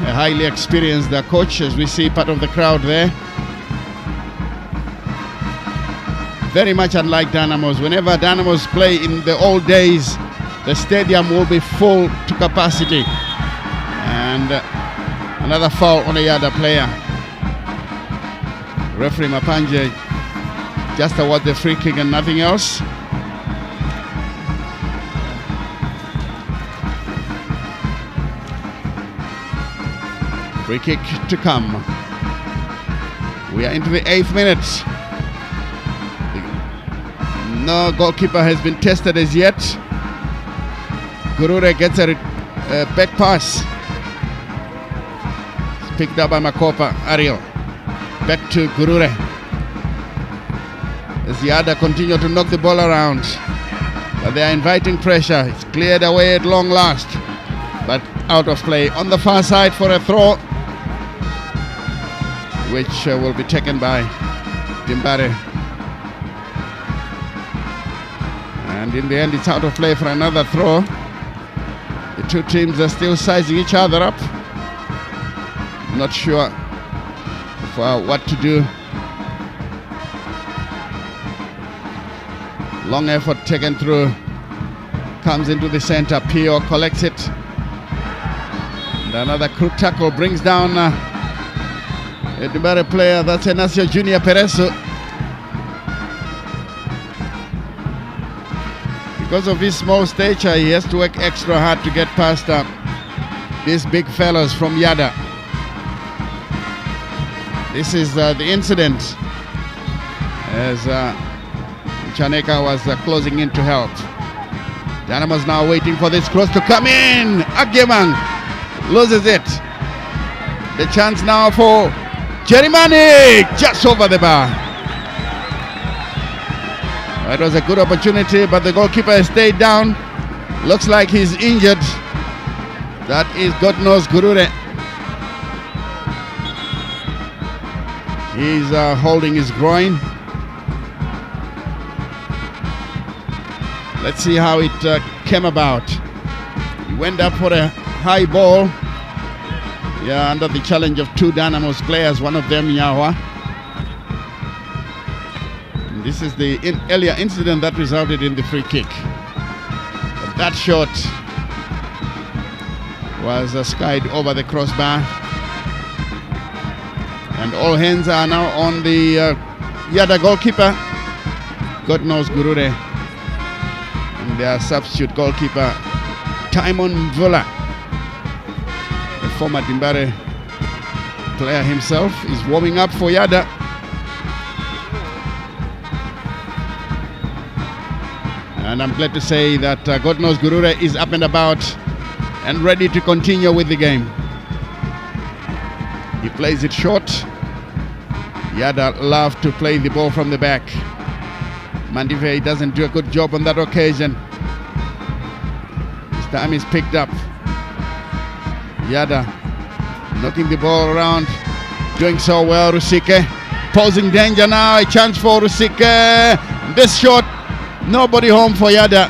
A highly experienced coach, as we see part of the crowd there. Very much unlike Dynamos. Whenever Dynamos play in the old days, the stadium will be full to capacity. And another foul on a Yadah player. Referee Mapanje just award the free kick and nothing else. Free kick to come. We are into the 8th minute. No goalkeeper has been tested as yet. Gurure gets a back pass. It's picked up by Makopa Ariel. Back to Gurure. As Yadah continue to knock the ball around. But they are inviting pressure. It's cleared away at long last. But out of play. On the far side for a throw, which will be taken by Dimbare. And in the end, it's out of play for another throw. The two teams are still sizing each other up. Not sure for what to do. Long effort taken through. Comes into the center. Pio collects it. And another crook tackle brings down a Dimbare player. That's Enacio Junior Pereso. Because of his small stature, he has to work extra hard to get past these big fellows from Yadah. This is the incident as Chaneka was closing in to help. Dynamos now waiting for this cross to come in. Agyemang loses it. The chance now for Jerimani, just over the bar. It was a good opportunity, but the goalkeeper has stayed down. Looks like he's injured. That is God knows Gurure. He's holding his groin. Let's see how it came about. He went up for a high ball. Yeah, under the challenge of two Dynamos players, one of them Yadah. This is the earlier incident that resulted in the free kick. But that shot was skied over the crossbar. And all hands are now on the Yadah goalkeeper. God knows Gurure. And their substitute goalkeeper, Timon Mvula. The former Dimbare player himself is warming up for Yadah. And I'm glad to say that God knows Gurure is up and about and ready to continue with the game. He plays it short. Yadah love to play the ball from the back. Mandive doesn't do a good job on that occasion. This time he's picked up. Yadah knocking the ball around, doing so well. Rusike posing danger now. A chance for Rusike. This shot. Nobody home for Yadah,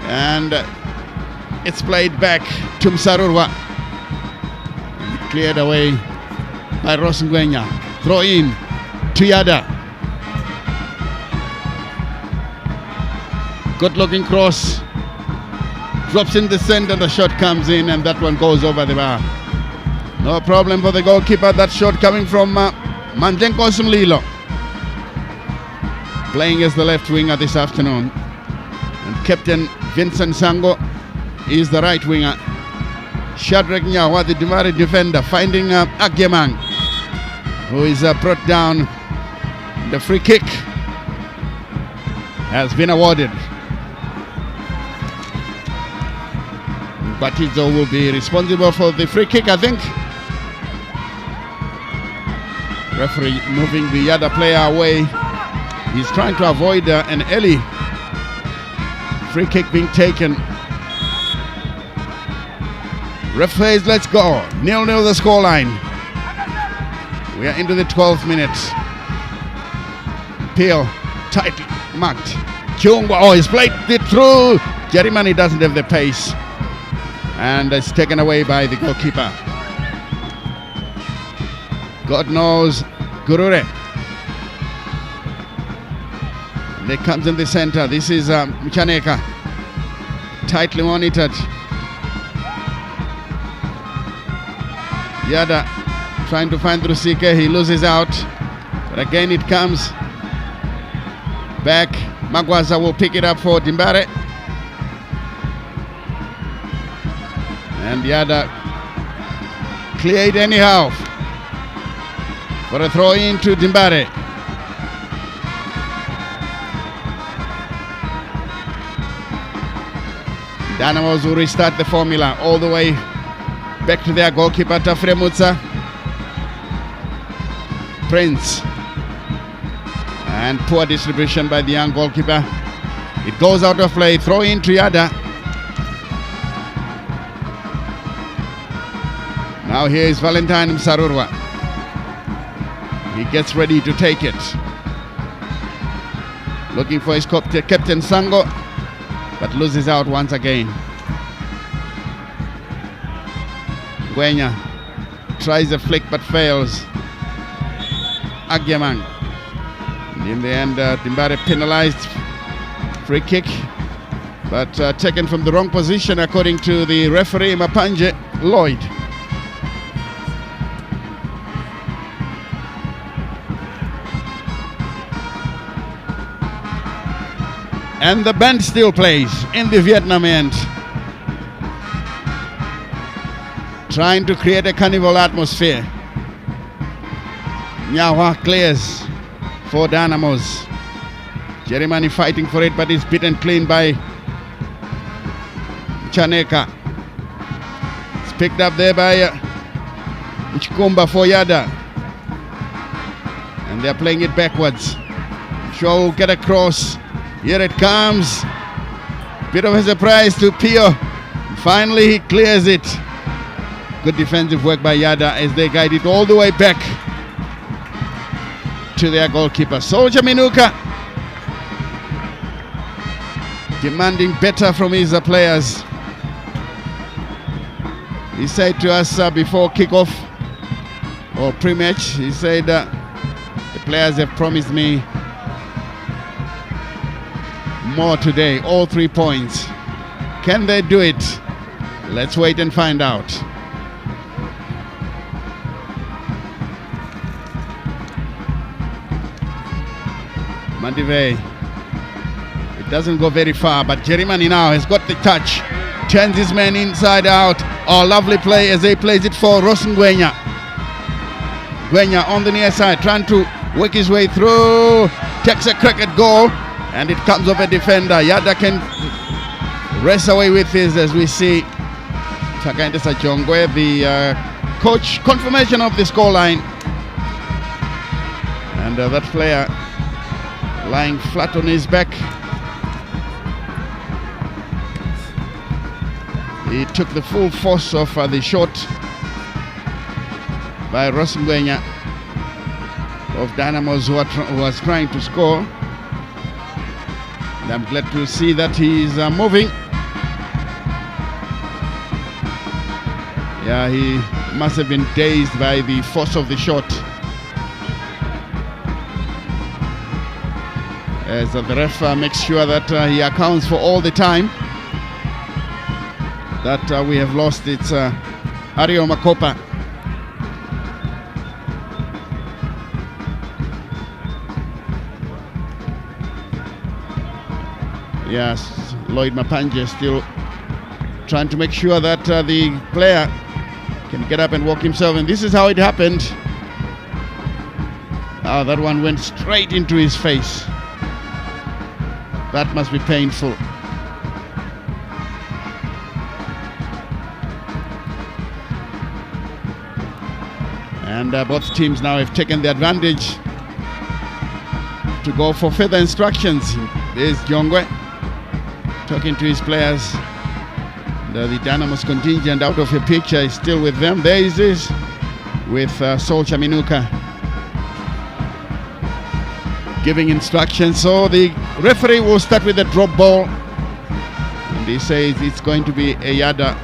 and it's played back to Msarurwa. Cleared away by Rosengwenya. Throw in to Yadah. Good looking cross. Drops in the center, the shot comes in, and that one goes over the bar. No problem for the goalkeeper. That shot coming from Mandenko Sumlilo. Playing as the left winger this afternoon. And Captain Vincent Sango is the right winger. Shadrach Nyawa, the Dimbare defender, finding Agyemang, who is brought down. The free kick has been awarded. Batizo will be responsible for the free kick, I think. Referee moving the Yadah player away. He's trying to avoid an early free kick being taken. Referees, let's go. 0-0 the scoreline. We are into the 12th minute. Peel, tightly marked. Chungwa, oh, he's played it through. Jerimani doesn't have the pace. And it's taken away by the goalkeeper. God knows Gurure. And it comes in the center. This is Chaneka. Tightly monitored. Yadah trying to find Rusike. He loses out. But again it comes back. Magwaza will pick it up for Dimbare. And Yadah cleared anyhow for a throw in to Dimbare. Dynamos will restart the formula all the way back to their goalkeeper Tafre Mutsa. Prince. And poor distribution by the young goalkeeper. It goes out of play. Throw in to Yadah. Now here is Valentine Msarurwa. He gets ready to take it. Looking for his captain Sango, but loses out once again. Gwenya tries a flick but fails. Agyemang. In the end, Dimbare penalized. Free kick, but taken from the wrong position according to the referee Mapanje Lloyd. And the band still plays in the Vietnam end, trying to create a carnival atmosphere. Nyawa clears for Dynamos. Jeremani fighting for it, but is beaten clean by Chaneka. It's picked up there by Chikumba for Yadah. And they're playing it backwards. Shaw will get across. Here it comes. Bit of a surprise to Pio. Finally he clears it. Good defensive work by Yadah as they guide it all the way back to their goalkeeper. Soldier Minuka demanding better from his players. He said to us before kickoff or pre-match, he said the players have promised me more today, all 3 points. Can they do it? Let's wait and find out. Mandive, it doesn't go very far, but Jerimani now has got the touch, turns his man inside out. Oh, lovely play as he plays it for Rosen Gwenya. Gwenya on the near side, trying to work his way through, takes a crack at goal, and it comes off a defender. Yadah can race away with this as we see Chakaindesa Chongwe, the coach, confirmation of the scoreline. And that player lying flat on his back. He took the full force of the shot by Rosengwenya of Dynamos, who was trying to score. And I'm glad to see that he is moving. Yeah, he must have been dazed by the force of the shot. As the ref makes sure that he accounts for all the time that we have lost. It's Ario Makopa. Yes, Lloyd Mapanje still trying to make sure that the player can get up and walk himself, and this is how it happened. That one went straight into his face. That must be painful. And both teams now have taken the advantage to go for further instructions. There's Jongwe talking to his players. The Dynamos contingent out of the picture is still with them. There he is with Solcha Minuka giving instructions. So the referee will start with a drop ball, and he says it's going to be a Yadah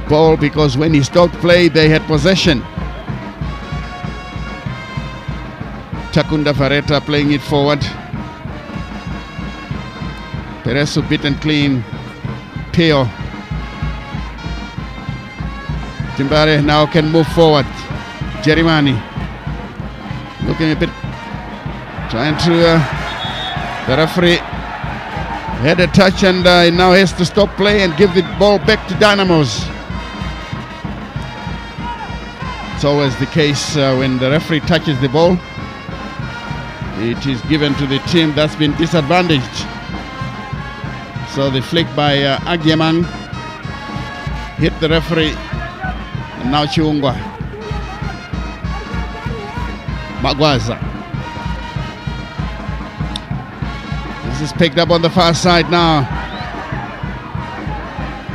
ball because when he stopped play they had possession. Takunda Vareta playing it forward. Peresu beaten clean. Teo. Timbare now can move forward. Jerimani looking a bit, trying to, the referee had a touch and now has to stop play and give the ball back to Dynamos. It's always the case when the referee touches the ball, it is given to the team that's been disadvantaged. So the flick by Agyemang hit the referee, and now Chiungwa. Magwaza. This is picked up on the far side now.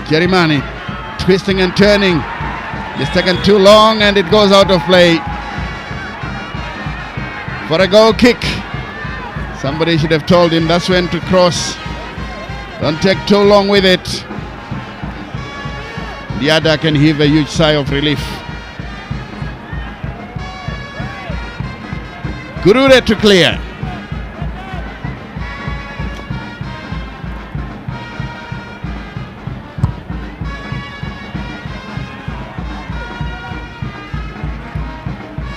Jerimani twisting and turning. It's taken too long and it goes out of play. For a goal kick. Somebody should have told him that's when to cross. Don't take too long with it. Yadah can heave a huge sigh of relief. Gurure to clear.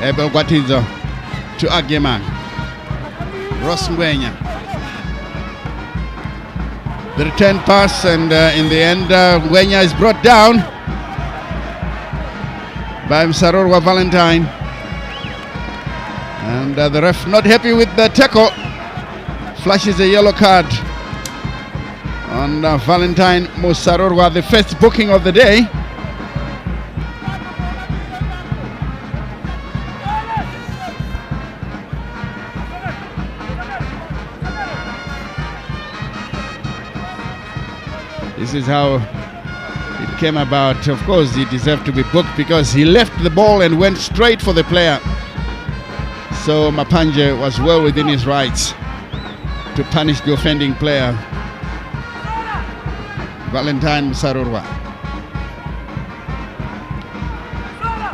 Ebel Gwatizo to Agyemang. Ross Ngwenya. The return pass, and in the end Ngwenya is brought down by Msarorwa Valentine. And the ref not happy with the tackle, flashes a yellow card on Valentine Musarorwa, the first booking of the day. This is how it came about. Of course, he deserved to be booked because he left the ball and went straight for the player. So Mapanje was well within his rights to punish the offending player, Valentine Musarorwa.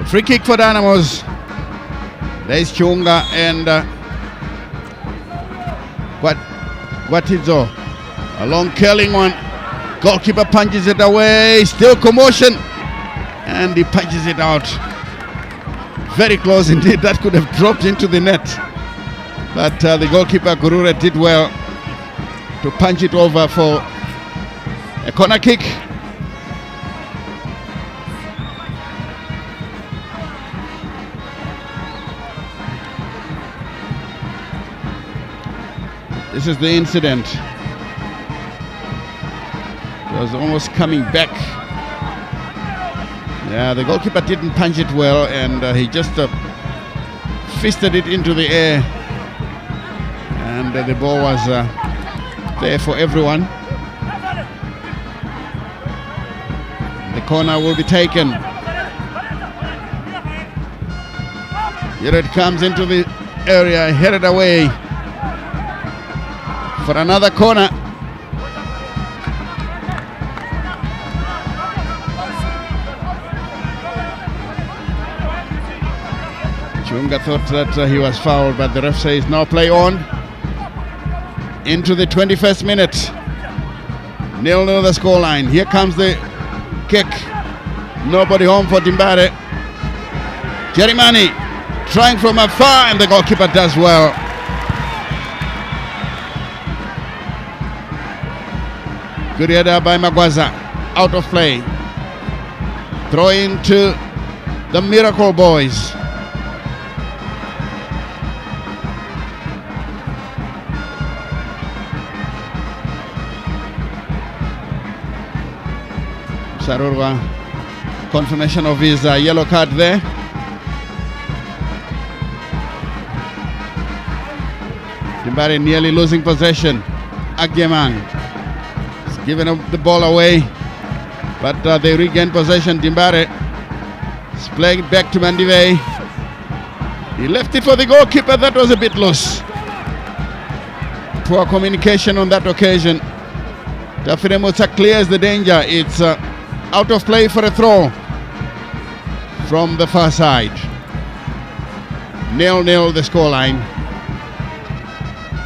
Free kick for Dynamos. There's Chunga and Gwatizo. A long curling one. Goalkeeper punches it away. Still commotion. And he punches it out. Very close indeed. That could have dropped into the net. But the goalkeeper Gurure did well to punch it over for a corner kick. This is the incident. It was almost coming back. Yeah, the goalkeeper didn't punch it well, and he just fisted it into the air, and the ball was there for everyone. The corner will be taken. Here it comes into the area, headed away for another corner. Chunga thought that he was fouled, but the ref says no, play on. Into the 21st minute. 0-0 the scoreline. Here comes the kick. Nobody home for Timbare. Jerimani trying from afar, and the goalkeeper does well. Good Yadah by Magwaza. Out of play. Throw into the Miracle Boys. Sarurwa, confirmation of his yellow card there. Timbare nearly losing possession. Agyemang is giving the ball away, but they regain possession. Timbare is playing it back to Mandive. He left it for the goalkeeper. That was a bit loose. Poor communication on that occasion. Tafire Musa clears the danger. It's out of play for a throw from the far side. 0-0 the scoreline.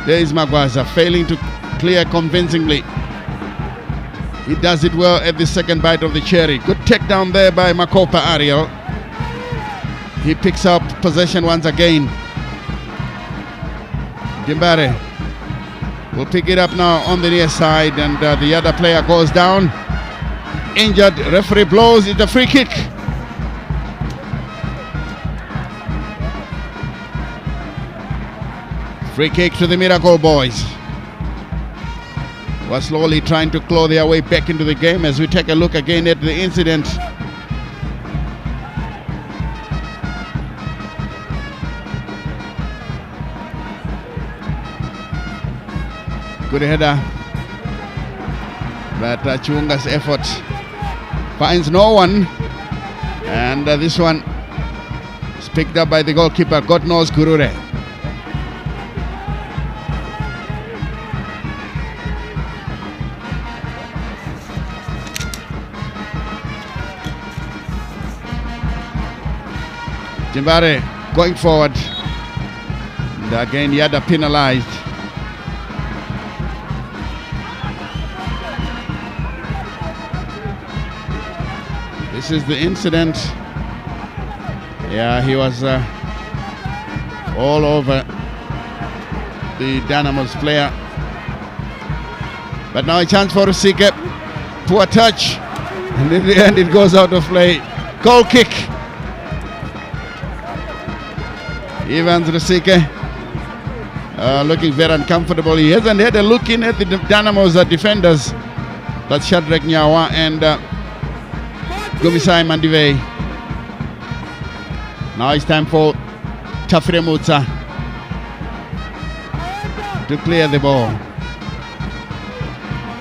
There is Magwaza failing to clear convincingly. He does it well at the second bite of the cherry. Good takedown there by Makopa Ariel. He picks up possession once again. Dimbare will pick it up now on the near side, and the other player goes down. Injured, referee blows, it's a free kick. Free kick to the Miracle Boys. Were slowly trying to claw their way back into the game as we take a look again at the incident. Good header, but Chunga's effort finds no one, and this one is picked up by the goalkeeper, God knows Gurure. Timbare going forward, and again Yadah penalized. This is the incident. Yeah, he was all over the Dynamos player. But now a chance for Rusike. Poor touch. And in the end it goes out of play. Goal kick. Evans Rusike looking very uncomfortable. He hasn't had a look in at the Dynamos defenders. That's Shadrach Nyawa and Gumisai Mandive. Now it's time for Tafire Mutsa to clear the ball.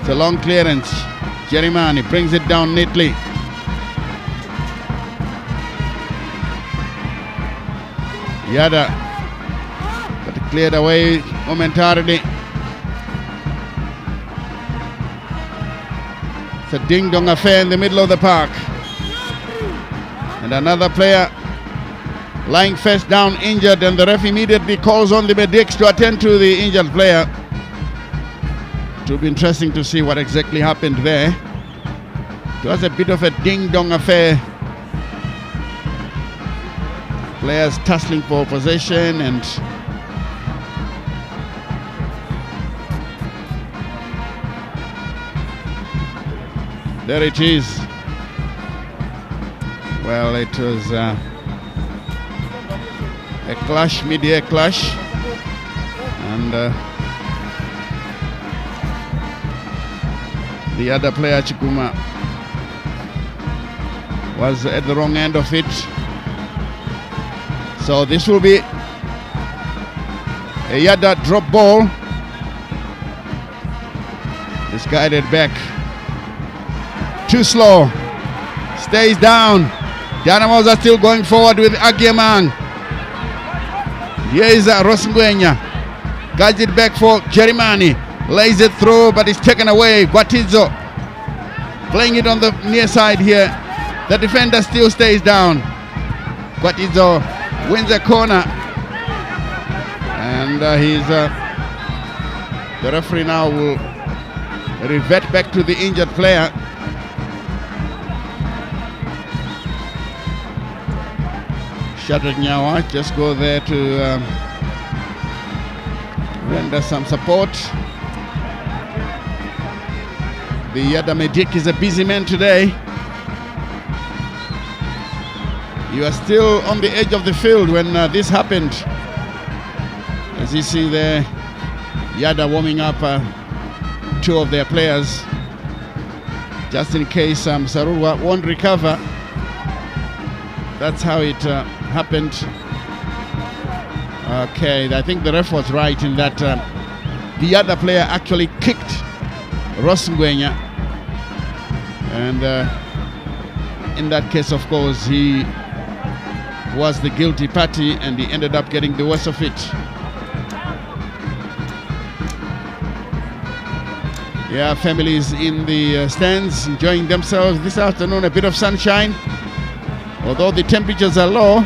It's a long clearance. Jerimani brings it down neatly. Yadah, but cleared away momentarily. It's a ding-dong affair in the middle of the park. And another player lying face down, injured, and the ref immediately calls on the medics to attend to the injured player. It will be interesting to see what exactly happened there. It was a bit of a ding-dong affair. Players tussling for possession, and there it is. Well, it was a clash, mid-air clash, and the other player, Chikuma, was at the wrong end of it. So this will be a Yadah drop ball. It's guided back. Too slow. Stays down. Dynamos are still going forward with Agiemang. Here is Rosengwenya. Guides it back for Jerimani. Lays it through, but it's taken away. Guatizo playing it on the near side here. The defender still stays down. Guatizo wins a corner, and the referee now will revert back to the injured player. Shadrach Nyawa just go there to render some support. The Yadah medic is a busy man today. You are still on the edge of the field when this happened. As you see there, Yadah warming up two of their players, just in case Sarurwa won't recover. That's how it happened. Okay, I think the ref was right in that the other player actually kicked Rosengwenya, and in that case, of course, he was the guilty party, and he ended up getting the worst of it. Yeah, families in the stands enjoying themselves this afternoon. A bit of sunshine. Although the temperatures are low,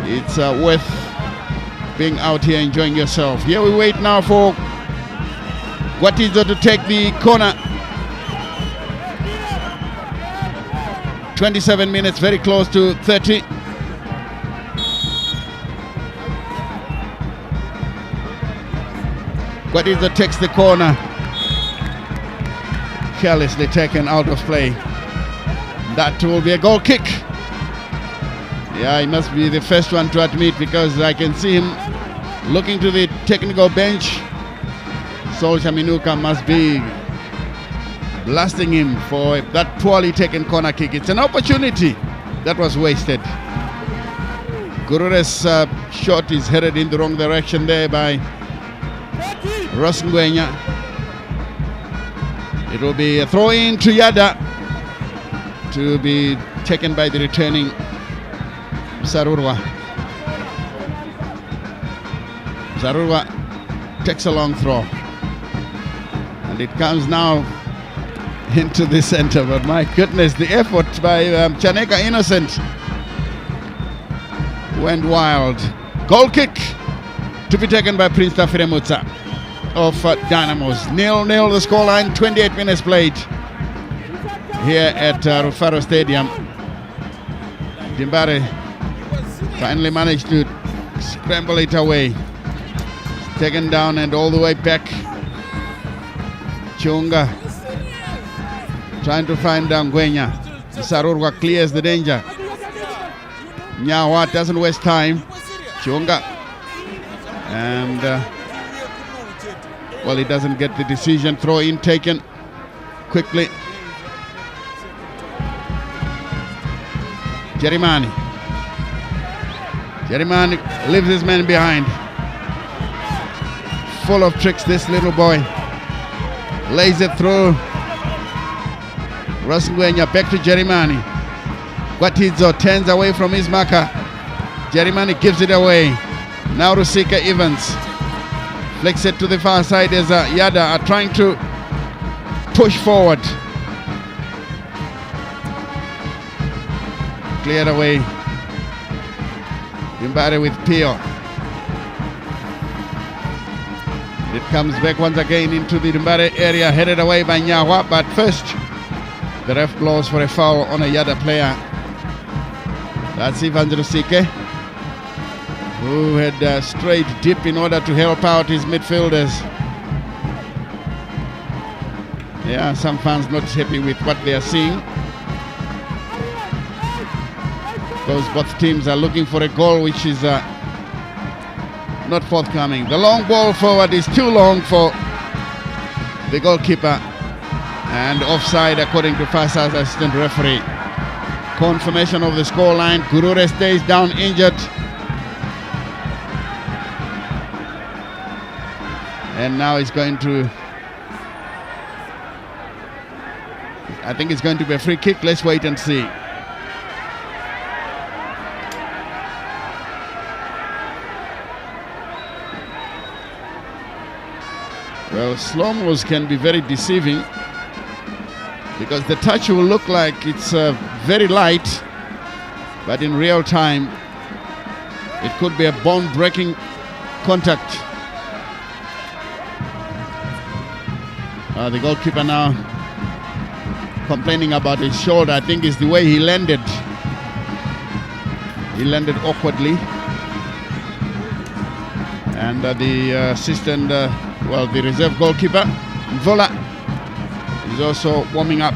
it's worth being out here enjoying yourself. Here we wait now for Gwatizo to take the corner. 27 minutes, very close to 30. Gwatizo takes the corner. Carelessly taken out of play. That will be a goal kick. Yeah, he must be the first one to admit, because I can see him looking to the technical bench. Sol Shaminuka must be blasting him for that poorly taken corner kick. It's an opportunity that was wasted. Gurure's shot is headed in the wrong direction there by Ross Ngwenya. It will be a throw in to Yadah to be taken by the returning Sarurwa. Sarurwa takes a long throw, and it comes now into the center, but my goodness, the effort by Chaneka Innocent went wild. Goal kick to be taken by Prince Tafiremutsa of Dynamos. 0-0 the scoreline, 28 minutes played here at Rufaro Stadium. Dimbare finally managed to scramble it away. It's taken down and all the way back. Chunga trying to find Ngwenya. Sarurwa clears the danger. Nyawa doesn't waste time. Chunga. And well, he doesn't get the decision. Throw in taken quickly. Jerimani leaves his man behind. Full of tricks, this little boy. Lays it through. Ross Ngwenya back to Jerimani. Gwatizo turns away from his marker. Jerimani gives it away. Now Rusika Evans flicks it to the far side as Yadah are trying to push forward. Cleared away. Dimbare with Pio. It comes back once again into the Dimbare area, headed away by Nyawa, but first the ref blows for a foul on a Yadah player. That's Ivan Rusike, who had strayed deep in order to help out his midfielders. Yeah, some fans not happy with what they are seeing, because both teams are looking for a goal which is not forthcoming. The long ball forward is too long for the goalkeeper, and offside according to Fasa's assistant referee. Confirmation of the scoreline. Gurure stays down injured, and now it's going to, I think it's going to be a free kick. Let's wait and see. Well, slow-mos can be very deceiving, because the touch will look like it's very light, but in real time it could be a bone-breaking contact. The goalkeeper now complaining about his shoulder. I think it's the way he landed. He landed awkwardly, and the assistant, the reserve goalkeeper Vola is also warming up.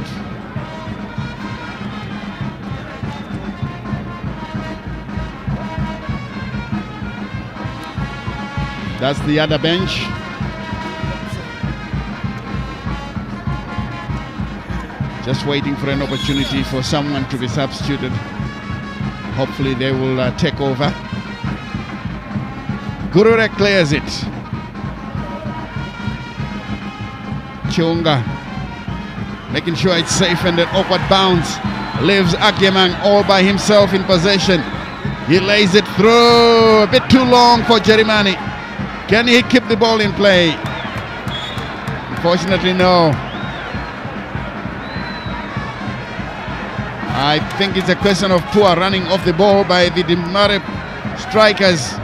That's the other bench. Just waiting for an opportunity for someone to be substituted. Hopefully they will take over. Gurure clears it. Chunga making sure it's safe, and an awkward bounce leaves Agyemang all by himself in possession. He lays it through, a bit too long for Jerimani. Can he keep the ball in play? Unfortunately, no. I think it's a question of poor running of the ball by the Dimbare strikers.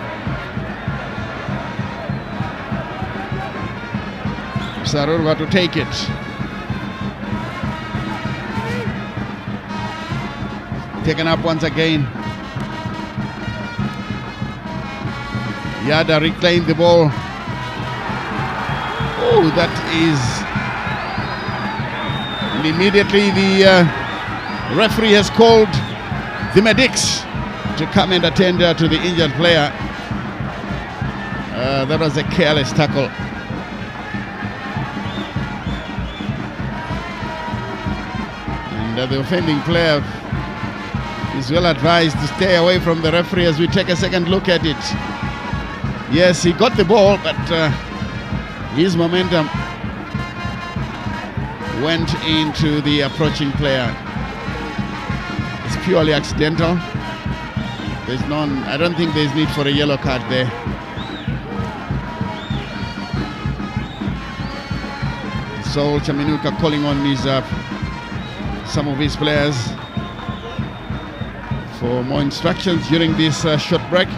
Sarurwa to take it. Taken up once again. Yadah reclaimed the ball. Oh, that is... And immediately the referee has called the medics to come and attend to the injured player. That was a careless tackle. And the offending player is well advised to stay away from the referee as we take a second look at it. Yes, he got the ball, but his momentum went into the approaching player. It's purely accidental. There's none. I don't think there's need for a yellow card there. So Chaminuka calling on his some of his players for more instructions during this short break.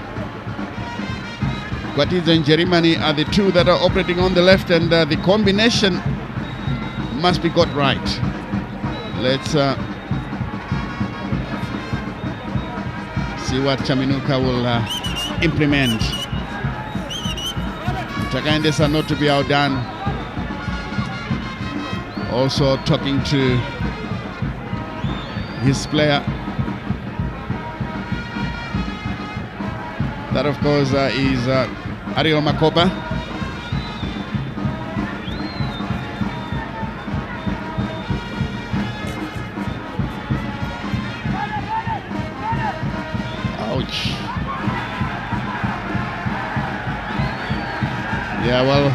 Gwatidzo and Jerimani are the two that are operating on the left, and the combination must be got right. Let's see what Chaminuka will implement. Takaendesa not to be outdone. Also talking to his player. That of course is Ariel Makoba. Ouch. Yeah, well,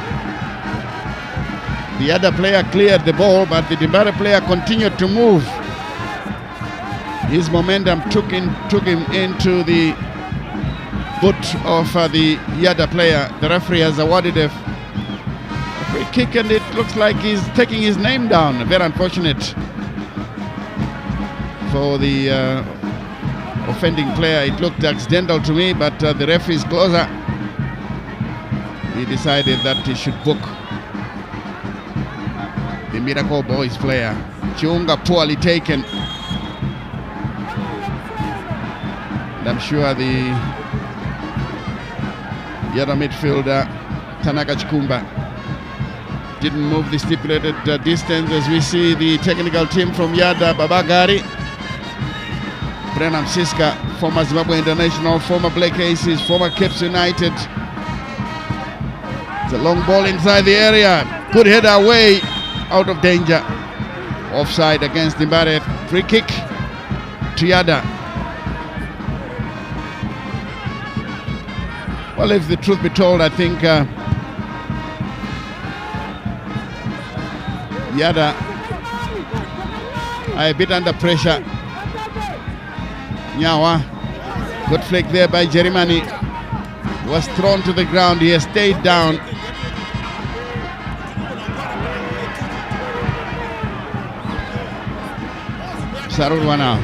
the other player cleared the ball, but the Dimbare player continued to move. His momentum took him into the foot of the Yadah player. The referee has awarded a free kick, and it looks like he's taking his name down. Very unfortunate for the offending player. It looked accidental to me, but the referee is closer. He decided that he should book the Miracle Boys player. Chiunga poorly taken. And I'm sure the Yadah midfielder Tanaka Chikumba didn't move the stipulated distance, as we see the technical team from Yadah, Babagari, Brenham Siska, former Zimbabwe International, former Black Aces, former Caps United. It's a long ball inside the area. Good header away, out of danger. Offside against Dimbare. Free kick to Yadah. Well, if the truth be told, I think Yadah are a bit under pressure. Nyawa, good flick there by Jerimani. Was thrown to the ground. He has stayed down. Sarurwa now.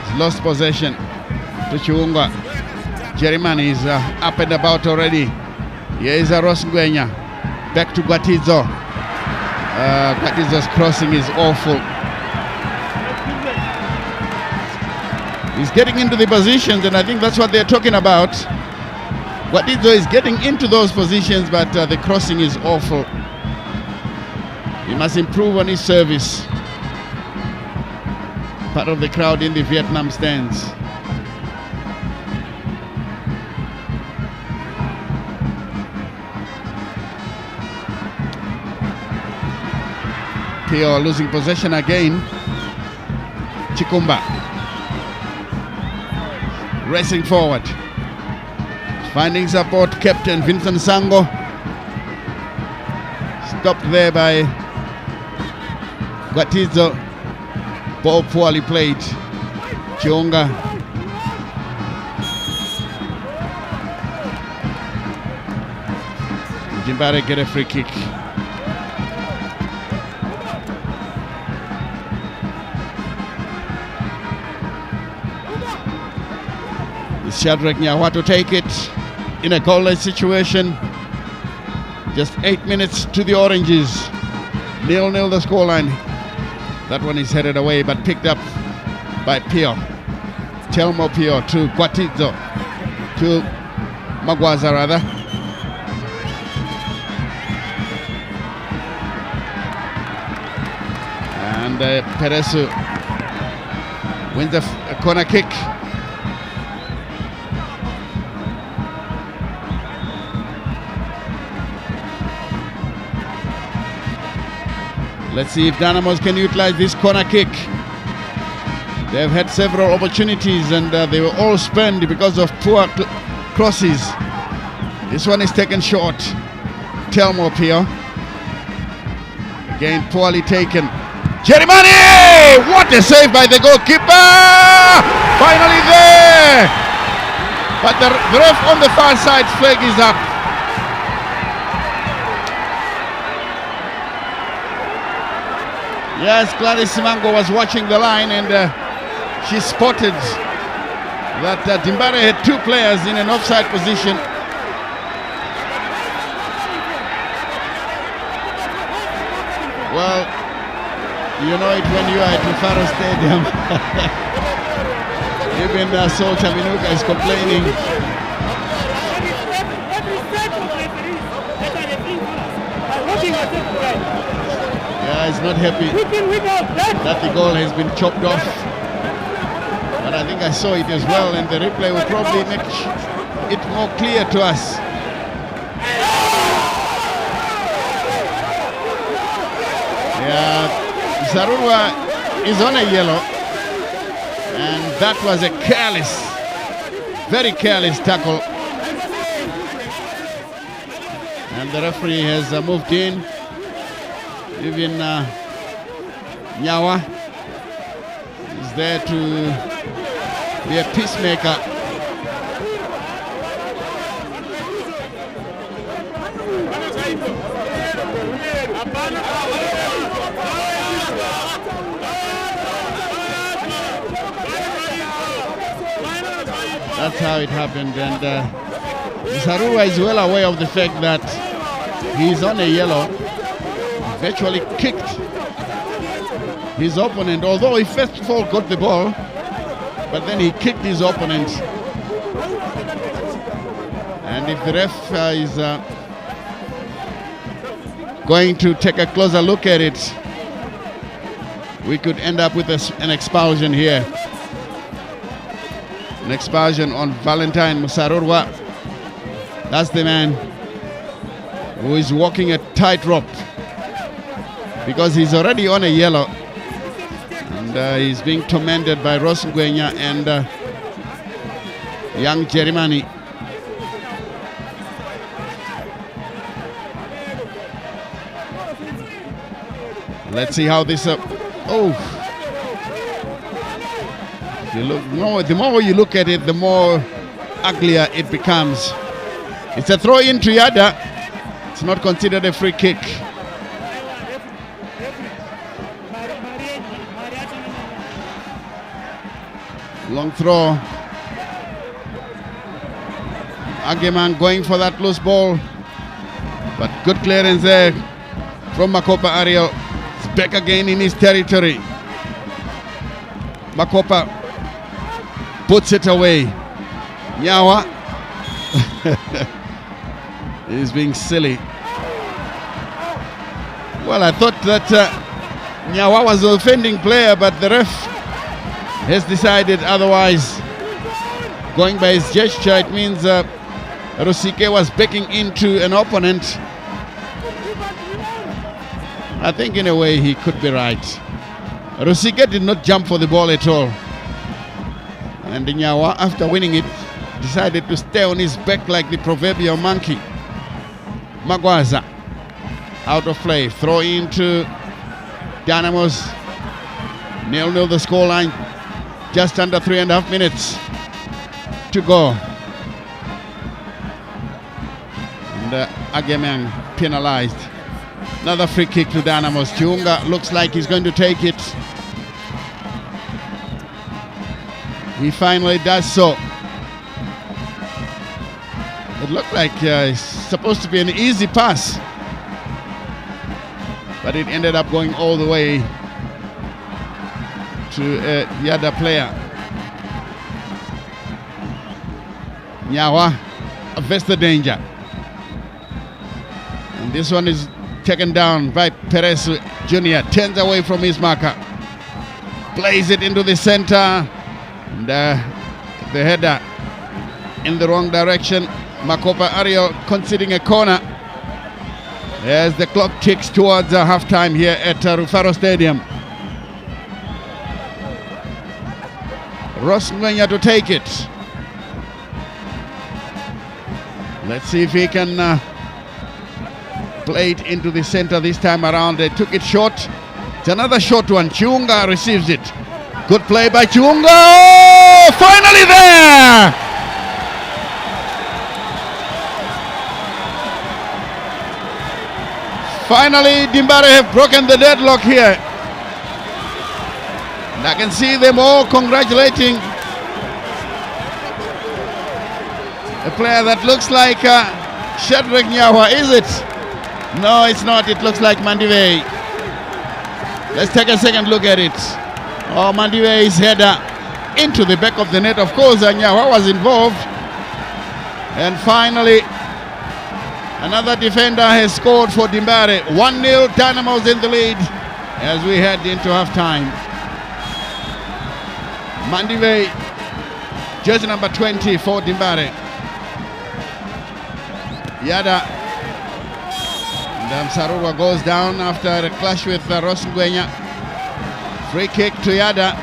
He's lost possession to Chiungwa. Jerimani is up and about already. Here is Ross Ngwenya. Back to Gwatidzo. Gwatidzo's crossing is awful. He's getting into the positions, and I think that's what they're talking about. Gwatidzo is getting into those positions, but the crossing is awful. He must improve on his service. Part of the crowd in the Vietnam stands. Theo losing possession again. Chikumba racing forward, finding support. Captain Vincent Sango stopped there by Gwatidzo. Ball poorly played. Chionga Dimbare get a free kick. Shadrach Nyawa to take it in a goalless situation. Just 8 minutes to the Oranges. 0-0 the scoreline. That one is headed away but picked up by Pio. Telmo Pio to Guatizo. To Magwaza rather. And Peresu wins the corner kick. Let's see if Dynamos can utilize this corner kick. They've had several opportunities and they were all spent because of poor crosses. This one is taken short. Telmo Pio. Again poorly taken. Jerimani! What a save by the goalkeeper! Finally there! But the ref on the far side flag is up. Yes, Gladys Simango was watching the line and she spotted that Dimbare had two players in an offside position. Well, you know it when you are at Faro Stadium. Even Sol Chaminuka is complaining. Yeah, he's not happy that the goal has been chopped off. But I think I saw it as well, and the replay will probably make it more clear to us. Yeah. Sarurwa is on a yellow, and that was a careless, very careless tackle. And the referee has moved in. Even Nyawa is there to be a peacemaker. That's how it happened, and Sarurwa is well aware of the fact that he's on a yellow. Virtually kicked his opponent, although he first of all got the ball, but then he kicked his opponent. And if the ref is going to take a closer look at it, we could end up with an expulsion here. An expulsion on Valentine Musarurwa. That's the man who is walking a tightrope, because he's already on a yellow, and he's being tormented by Ross Ngwenya and young Jerimani. Let's see how this you look, the more you look at it, the more uglier it becomes. It's a throw in to Yadah. It's not considered a free kick. Long throw. Ageman going for that loose ball, but good clearance there from Makopa Ariel. It's back again in his territory. Makopa puts it away. Nyawa is being silly. Well, I thought that Nyawa was the offending player, but the ref has decided otherwise. Going by his gesture, it means Rusike was backing into an opponent. I think in a way he could be right. Rusike did not jump for the ball at all. And Nyawa, after winning it, decided to stay on his back like the proverbial monkey. Magwaza, out of play. Throw into Dynamos. 0-0 the scoreline. Just under 3.5 minutes to go. And Ageman penalized. Another free kick to Dynamos. Chiunga looks like he's going to take it. He finally does so. It looked like it's supposed to be an easy pass, but it ended up going all the way to a Yadah player. Nyawa averts the danger. And this one is taken down by Perez Jr. Turns away from his marker. Plays it into the center. And the header in the wrong direction. Makopa Ariel conceding a corner as the clock ticks towards halftime here at Rufaro Stadium. Ross Ngwenya to take it. Let's see if he can play it into the center this time around. They took it short. It's another short one. Chiunga receives it. Good play by Chiunga. Finally there! Finally, Dimbare have broken the deadlock here. And I can see them all congratulating a player that looks like Shadrach Nyawa, is it? No, it's not. It looks like Mandivei. Let's take a second look at it. Oh, Mandivei's header into the back of the net. Of course, Nyawa was involved. And finally, another defender has scored for Dimbare. 1-0, Dynamos in the lead as we head into halftime. Mandivei, jersey number 20 for Dimbare. Yadah. And Sarurwa goes down after a clash with Ross Ngwenya. Free kick to Yadah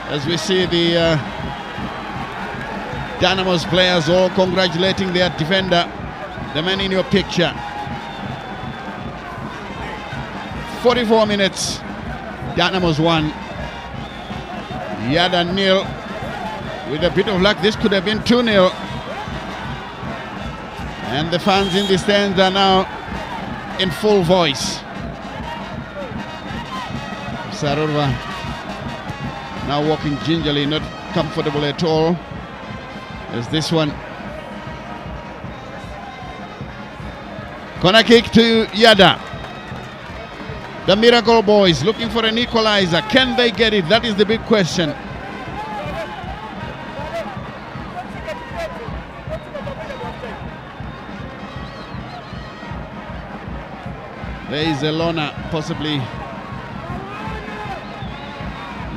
as we see the Dynamos players all congratulating their defender, the man in your picture. 44 minutes, Dynamos 1, Yadah 0. With a bit of luck, this could have been 2-0. And the fans in the stands are now in full voice. Sarurwa now walking gingerly, not comfortable at all. As this one. Corner kick to Yadah. The Miracle Boys looking for an equalizer. Can they get it? That is the big question. There is Elona possibly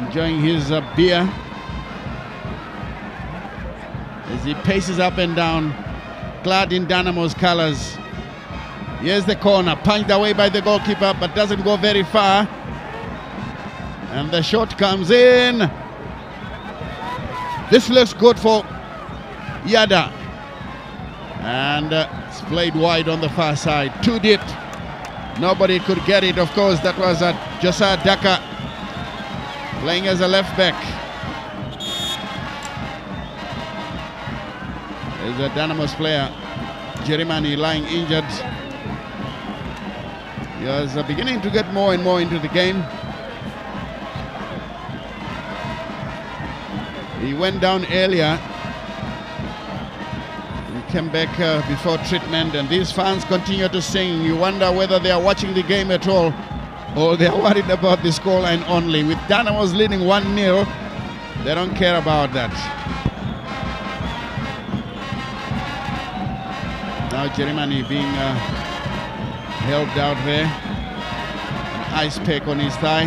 enjoying his beer as he paces up and down, clad in Dynamos colors. Here's the corner, punched away by the goalkeeper, but doesn't go very far. And the shot comes in. This looks good for Yadah. And it's played wide on the far side, too deep. Nobody could get it. Of course, that was Josiah Daka playing as a left back. There's a Dynamos player, Jerimani, lying injured. He was beginning to get more and more into the game. He went down earlier and came back before treatment, and these fans continue to sing. You wonder whether they are watching the game at all or they are worried about the scoreline only. With Dynamos leading 1-0, they don't care about that. Now Jerimani being helped out there. An ice pack on his thigh.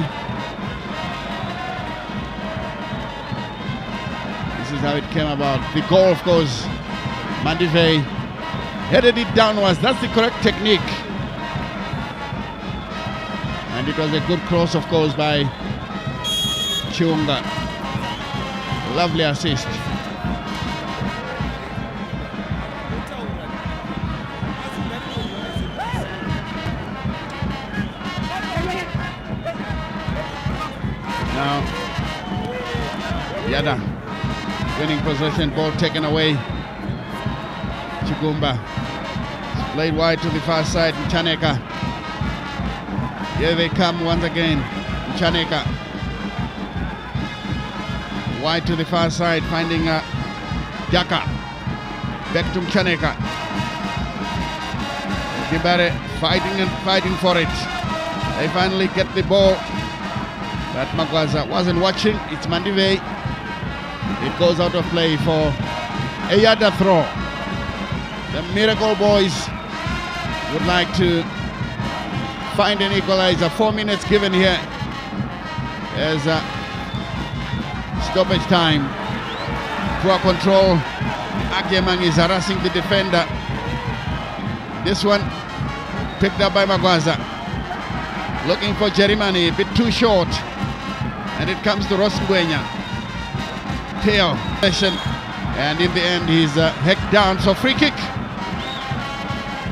This is how it came about. The goal, of course, Mandivei headed it downwards. That's the correct technique. And it was a good cross, of course, by Chiunga. Lovely assist. Now, Yadah winning possession, ball taken away. Chigumba. It's played wide to the far side, Chaneka. Here they come once again, Chaneka. Wide to the far side, finding Daka. Back to Chaneka. Dibare fighting for it. They finally get the ball. But Magwaza wasn't watching. It's Mandivei. It goes out of play for a Yadah throw. The Miracle Boys would like to find an equalizer. 4 minutes given here as stoppage time. Poor control. Agyemang is harassing the defender. This one picked up by Magwaza. Looking for Jerimani, a bit too short. And it comes to Rosengwenya. Teo. And in the end he's hecked down. So free kick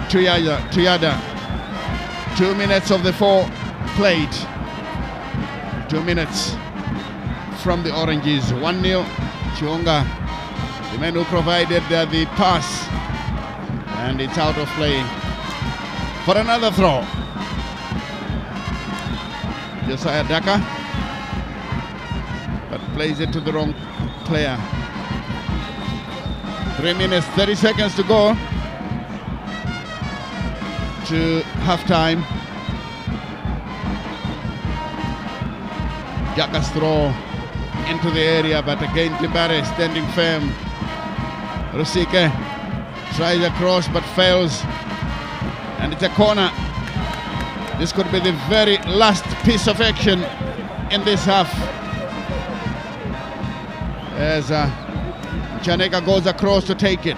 to Yadah. 2 minutes of the 4 played. 2 minutes from the Oranges. 1-0. Chionga, the man who provided the pass. And it's out of play for another throw. Josiah Daka, but plays it to the wrong player. 3 minutes, 30 seconds to go to halftime. Daka's throw into the area, but again Tibare standing firm. Rusike tries a cross but fails, and it's a corner. This could be the very last piece of action in this half, as Chaneka goes across to take it.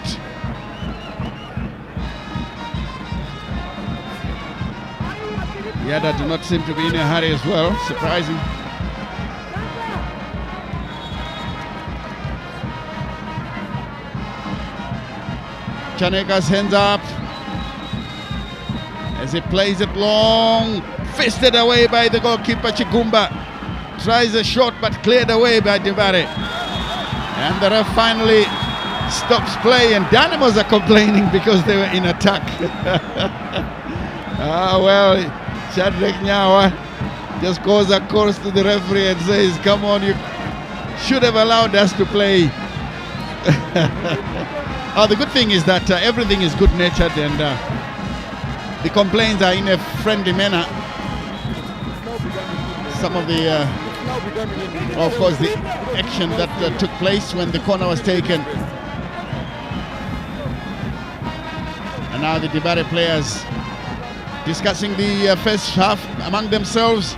Yadah do not seem to be in a hurry as well, surprising. Chaneka's hands up as he plays it long, fisted away by the goalkeeper Chigumba. Tries a shot but cleared away by Dibare. And the ref finally stops play, and Dynamos are complaining because they were in attack. Well, Shadrack Nyawa just goes across to the referee and says, come on, you should have allowed us to play. The good thing is that everything is good-natured, and the complaints are in a friendly manner. Some of the, of course, the action that took place when the corner was taken. And now the Dibare players discussing the first half among themselves.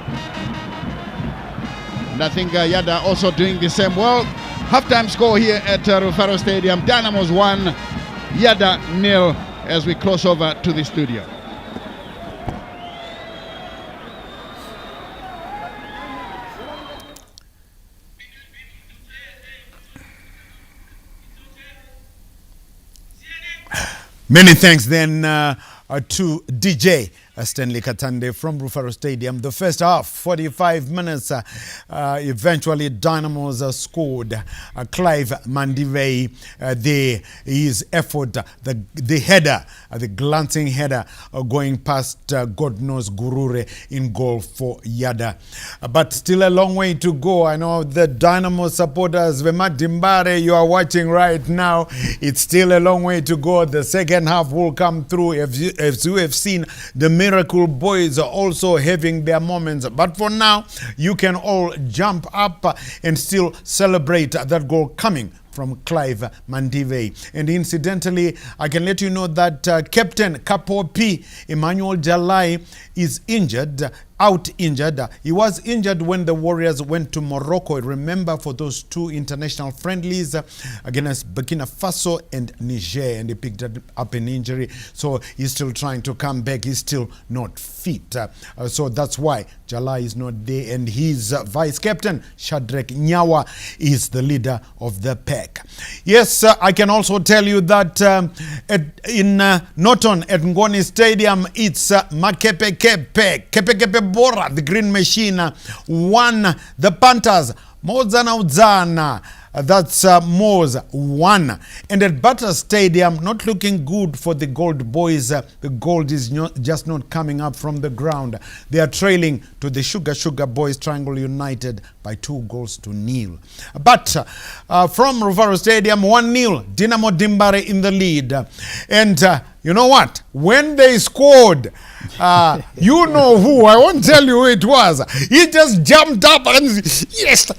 And I think Yadah also doing the same. Well, halftime score here at Rufaro Stadium. Dynamos 1, Yadah 0, as we cross over to the studio. Many thanks then to DJ Stanley Katande from Rufaro Stadium. The first half, 45 minutes, eventually Dynamos scored. Clive Mandivei, his effort, the header, the glancing header going past God knows Gurure in goal for Yadah. But still a long way to go. I know the Dynamo supporters, Vema Dimbare, you are watching right now. It's still a long way to go. The second half will come through. As you have seen, the Miracle Boys are also having their moments. But for now, you can all jump up and still celebrate that goal coming from Clive Mandivei. And incidentally, I can let you know that Captain Kapo P. Emmanuel Jalai is injured, out injured. He was injured when the Warriors went to Morocco. Remember, for those 2 international friendlies against Burkina Faso and Niger, and he picked up an injury. So he's still trying to come back. He's still not fit. So that's why Jalai is not there. And his vice captain, Shadrack Nyawa, is the leader of the pack. Yes, I can also tell you that in Norton at Ngoni Stadium, it's Makepe Kepe Bora, the Green Machine, won the Panthers. Mozana Udzana That's Moors 1. And at Butter Stadium, not looking good for the Gold Boys. The gold is just not coming up from the ground. They are trailing to the Sugar Boys Triangle United by 2-0. But from Rufaro Stadium, 1-0, Dynamo Dimbare in the lead. And you know what? When they scored, you know who. I won't tell you who it was. He just jumped up and yes.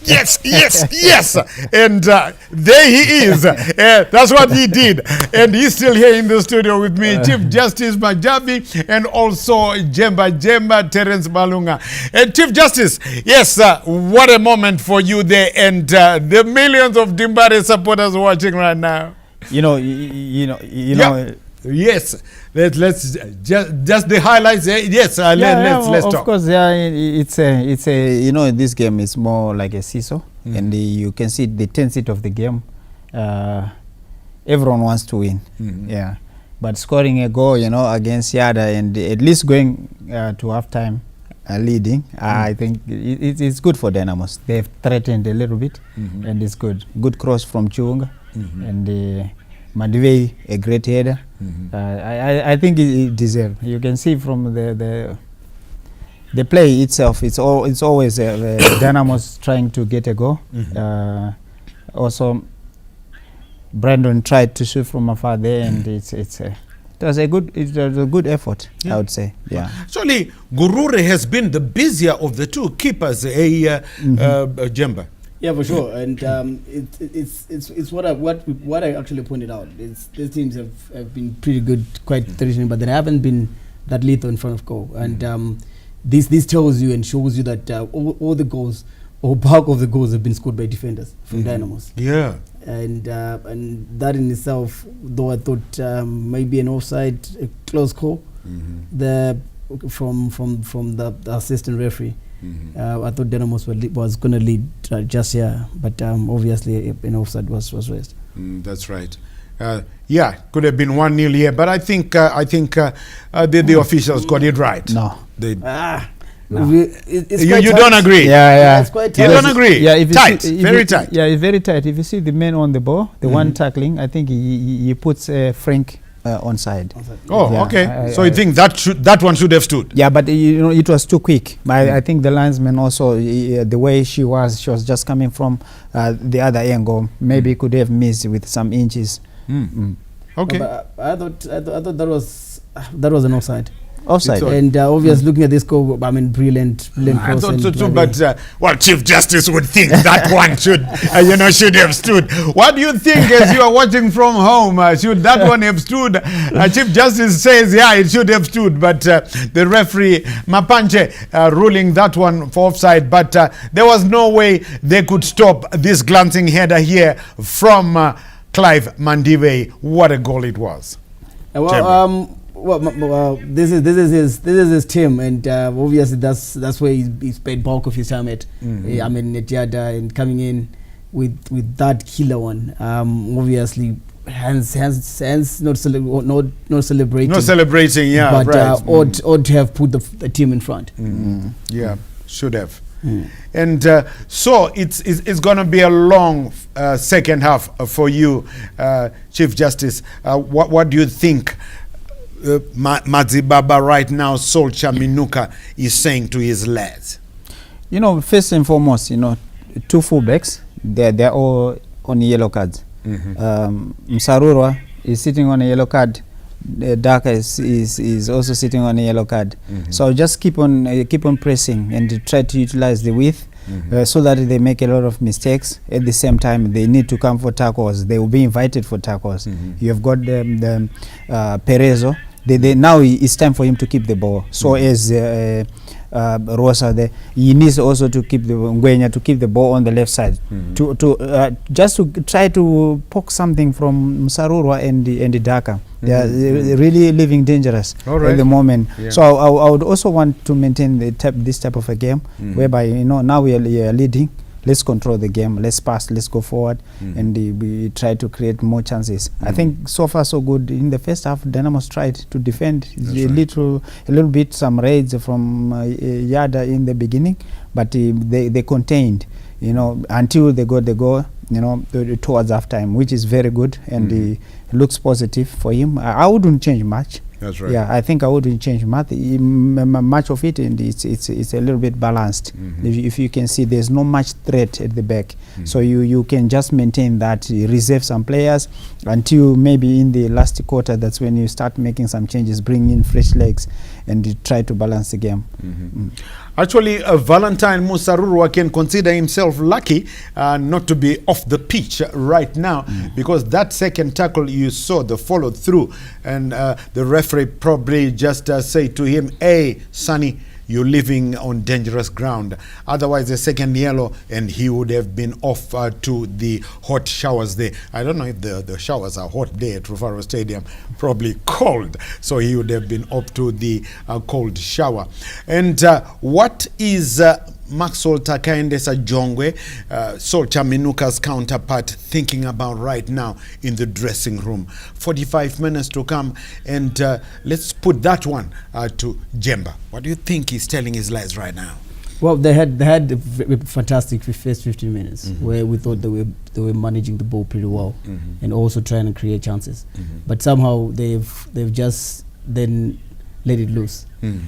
And there he is. That's what he did. And he's still here in the studio with me, Chief Justice Majabi, and also Jemba Terence Balunga. And Chief Justice, yes, what a moment for you there, and the millions of Dimbare supporters watching right now. You know. Yes, let's just the highlights. Yes, let's talk. Of course, it's a you know, this game is more like a seesaw, and you can see the intensity of the game. Everyone wants to win, yeah. But scoring a goal, you know, against Yadah, and at least going to halftime leading, I think it's good for Dynamos. They've threatened a little bit, and it's good. Good cross from Chunga, and Madive, a great header. I think it deserves. You can see from the play itself. It's always Dynamos trying to get a goal. Also, Brandon tried to shoot from afar there, and it was a good effort. I would say. Yeah. Actually, Gurure has been the busier of the two keepers. Jemba. Yeah, for sure, and it's what I actually pointed out. These teams have been pretty good, quite traditional, but they haven't been that lethal in front of goal. And this tells you and shows you that all the goals, or bulk of the goals, have been scored by defenders from Dynamos. Yeah, and that in itself, though I thought maybe an offside, a close call, from the assistant referee. I thought Dynamos was going to lead just here, but obviously an offside was raised. That's right. Yeah, could have been 1-0 here, but I think the officials got it right. No, no. You don't agree? Yeah. It's quite You don't agree? Yeah, tight, very tight. Yeah, it's very tight. If you see the man on the ball, the one tackling, I think he puts Frank onside. Oh, yeah, okay. So you think that one should have stood? Yeah, but you know, it was too quick. I think the linesman also, the way she was just coming from the other angle. Maybe could have missed with some inches. Okay. No, I thought that was an offside. Offside. And obviously looking at this goal, I mean, brilliant I cross. thought so too, but Chief Justice would think that one should have stood. What do you think as you are watching from home? Should that one have stood? Chief Justice says, yeah, it should have stood, but the referee, Mapanche, ruling that one for offside, but there was no way they could stop this glancing header here from Clive Mandive. What a goal it was. Well, this is his team, and obviously that's where he's spent bulk of his time at. I mean, at Yadah, and coming in with that killer one. Obviously, hands not celebrating. No celebrating, yeah. But right. ought to have put the team in front. Yeah, should have. And so it's going to be a long second half for you, Chief Justice. What do you think? Madzibaba right now, Sol Chaminuka is saying to his lads? You know, first and foremost, you know, two fullbacks, they're all on yellow cards. Msarurwa is sitting on a yellow card. Daka is also sitting on a yellow card. So just keep on pressing and try to utilize the width. So that they make a lot of mistakes. At the same time, they need to come for tackles. They will be invited for tackles. You have got the Perezo. Now it's time for him to keep the ball. So as Rosa there, he needs also to keep the Ngwenya to keep the ball on the left side. Just to try to poke something from Msarurwa and the Dhaka. They are really living dangerous at the moment. Yeah. So I would also want to maintain this type of a game whereby, you know, now we are leading. Let's control the game. Let's pass. Let's go forward, and we try to create more chances. I think so far so good. In the first half, Dynamos tried to defend a little bit, some raids from Yadah in the beginning, but they contained. You know, until they got the goal, towards halftime, which is very good, and it looks positive for him. I wouldn't change much. That's right. Yeah, I think I wouldn't change much of it, and it's a little bit balanced. If you can see, there's no much threat at the back, so you can just maintain that, reserve some players until maybe in the last quarter. That's when you start making some changes, bring in fresh legs, and you try to balance the game. Actually, Valentine Musarurwa can consider himself lucky not to be off the pitch right now, because that second tackle you saw, the follow through, and the referee probably just said to him, "Hey, Sonny, you're living on dangerous ground." Otherwise, the second yellow, and he would have been off to the hot showers there. I don't know if the showers are hot there at Rufaro Stadium, probably cold. So he would have been up to the cold shower. And what is Maxwell Takaendesa Jongwe, Solcha Minuka's counterpart, thinking about right now in the dressing room? 45 minutes to come, and let's put that one to Jemba. What do you think he's telling his lads right now? Well, they had a fantastic first 15 minutes where we thought they were managing the ball pretty well and also trying to create chances, but somehow they've just then let it loose.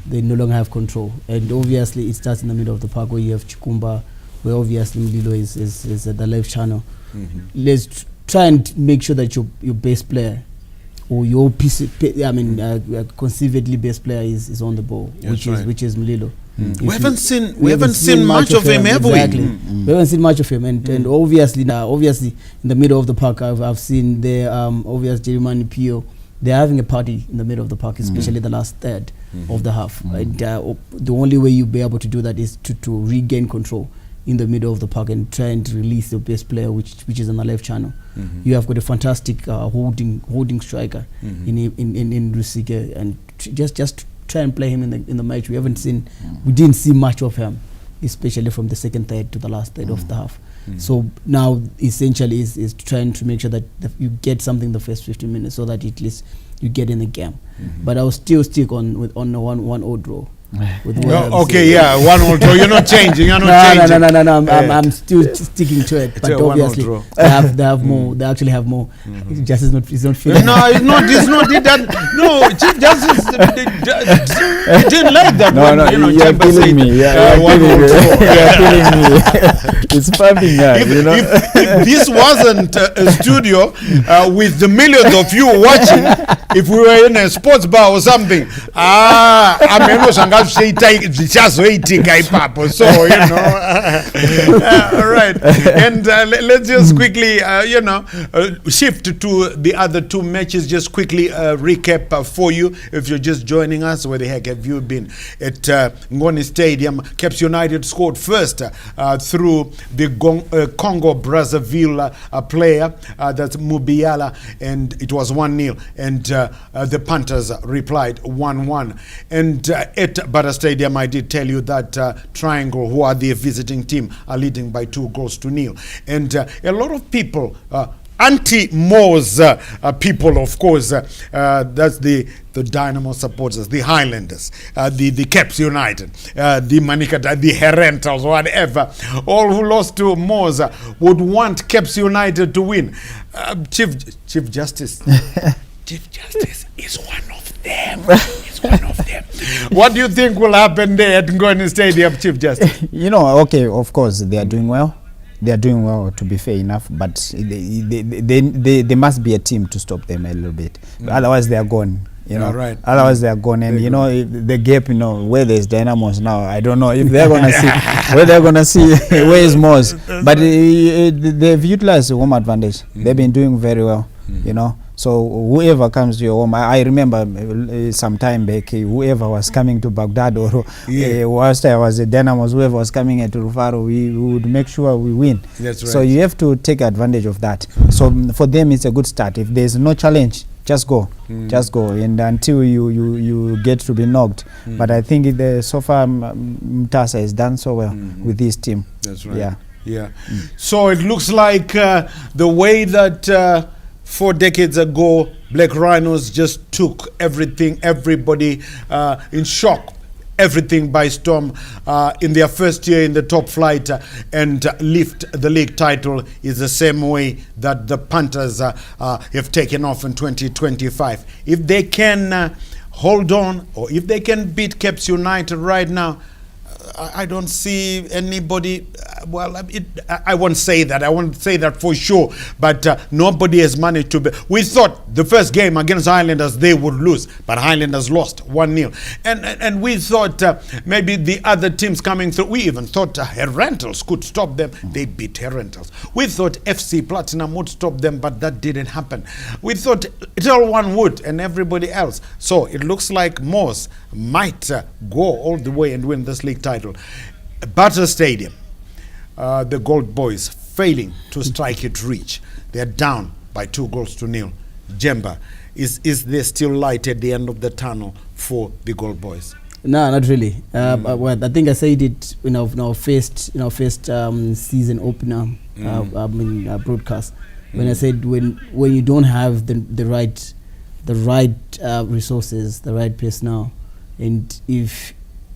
They no longer have control, and obviously it starts in the middle of the park where you have Chikumba, where obviously Mlilo is at the left channel. Let's try and make sure that your best player or your conceivably best player is on the ball, which is Mlilo. We haven't seen much of him, have we? Exactly. We haven't seen much of him, and obviously in the middle of the park, I've seen there obviously Jeremani Pio. They're having a party in the middle of the park, especially the last third of the half. And the only way you'll be able to do that is to regain control in the middle of the park and try and release the best player, which is on the left channel. You have got a fantastic holding striker in Rusike, and just try and play him in the match. We didn't see much of him, especially from the second third to the last third of the half. So now essentially is trying to make sure that you get something the first 15 minutes, so that at least you get in the game. But I will still stick on the 1-0 draw. With okay, yeah, 1-0 draw. You're not changing. You're not changing. No. I'm still sticking to it. But obviously they have more. They actually have more. Justice is not feeling. No, it's not. No, Chief Justice didn't like that one. No, you're killing me. You're killing me. It's pumping up. If this wasn't a studio with the millions of you watching, if we were in a sports bar or something, so all right, and let's just quickly shift to the other two matches. Just quickly recap for you if you're just joining us. Where the heck have you been? At Ngoni Stadium, Caps United scored first through the Congo Brazzaville player, that's Mubiala, and it was 1-0, and the Panthers replied 1-1. And at Bada Stadium, I did tell you that Triangle, who are the visiting team, are leading by 2-0. And a lot of people, anti-Mo's people, of course, that's the Dynamo supporters, the Highlanders, the Caps United, the Manikata, the Herentals, whatever, all who lost to Mo's would want Caps United to win. Chief Justice. Chief Justice is one of them. What do you think will happen there at Ngoni Stadium, Chief Justice? Okay, of course, they are doing well. They are doing well, to be fair enough, but they must be a team to stop them a little bit. Otherwise, they are gone. Right. Otherwise, they are gone, and the gap. Where there's Dynamos now, I don't know if they're gonna see where is Moz. But they've utilized the home advantage. They've been doing very well. So whoever comes to your home, I remember some time back, whoever was coming to Baghdad or whilst I was at Dynamos, whoever was coming into Rufaro, we would make sure we win. That's right. So you have to take advantage of that. So for them, it's a good start. If there's no challenge, just go, and until you get to be knocked. But I think so far Mtasa has done so well with this team. That's right. Yeah. So it looks like the way that 4 decades ago Black Rhinos just took everybody in shock. everything by storm in their first year in the top flight and lift the league title is the same way that the Panthers have taken off in 2025. If they can hold on, or if they can beat Caps United right now, I don't see anybody. I won't say that. I won't say that for sure. But nobody has managed to. We thought the first game against Highlanders they would lose, but Highlanders lost 1-0. And we thought maybe the other teams coming through. We even thought Herentals could stop them. They beat Herentals. We thought FC Platinum would stop them, but that didn't happen. We thought Ital One would, and everybody else. So it looks like Moss might go all the way and win this league title. Butter Stadium, the Gold Boys failing to strike it rich. They're down by 2-0. Jemba, is there still light at the end of the tunnel for the Gold Boys? No, not really. Well, I think I said it in our first season opener broadcast when I said when you don't have the right resources, the right personnel, and if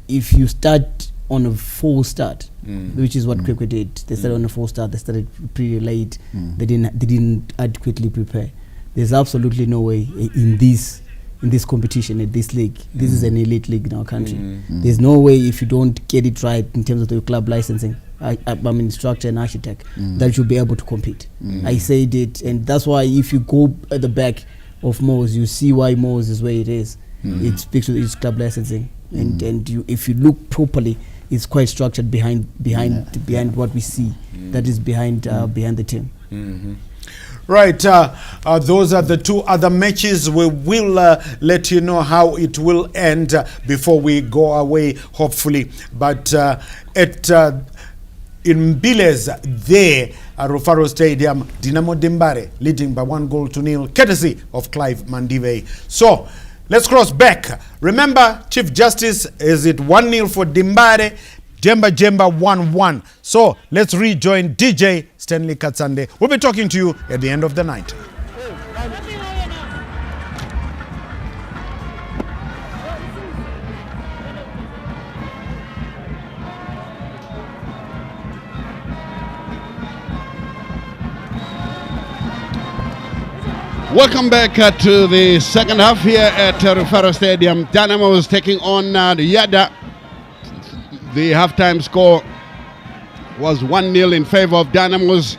you start on a full start, which is what Kwekwe did. They started on a full start. They started pretty late. They didn't adequately prepare. There's absolutely no way in this competition, in this league. This is an elite league in our country. There's no way if you don't get it right in terms of the club licensing, structure and architect, that you'll be able to compete. I said it, and that's why if you go at the back of Mo's, you see why Mo's is where it is. It speaks to its club licensing, and if you look properly, it's quite structured behind what we see. That is behind the team. Right, those are the two other matches. We will let you know how it will end before we go away, hopefully. But in Mbiles, there at Rufaro Stadium, Dynamo Dimbare leading by 1-0, courtesy of Clive Mandive. So let's cross back. Remember, Chief Justice, is it 1-0 for Dimbare? Jemba 1-1. So let's rejoin DJ Stanley Katsande. We'll be talking to you at the end of the night. Welcome back to the second half here at Rufaro Stadium. Dynamos taking on Yadah. The halftime score was 1-0 in favor of Dynamos,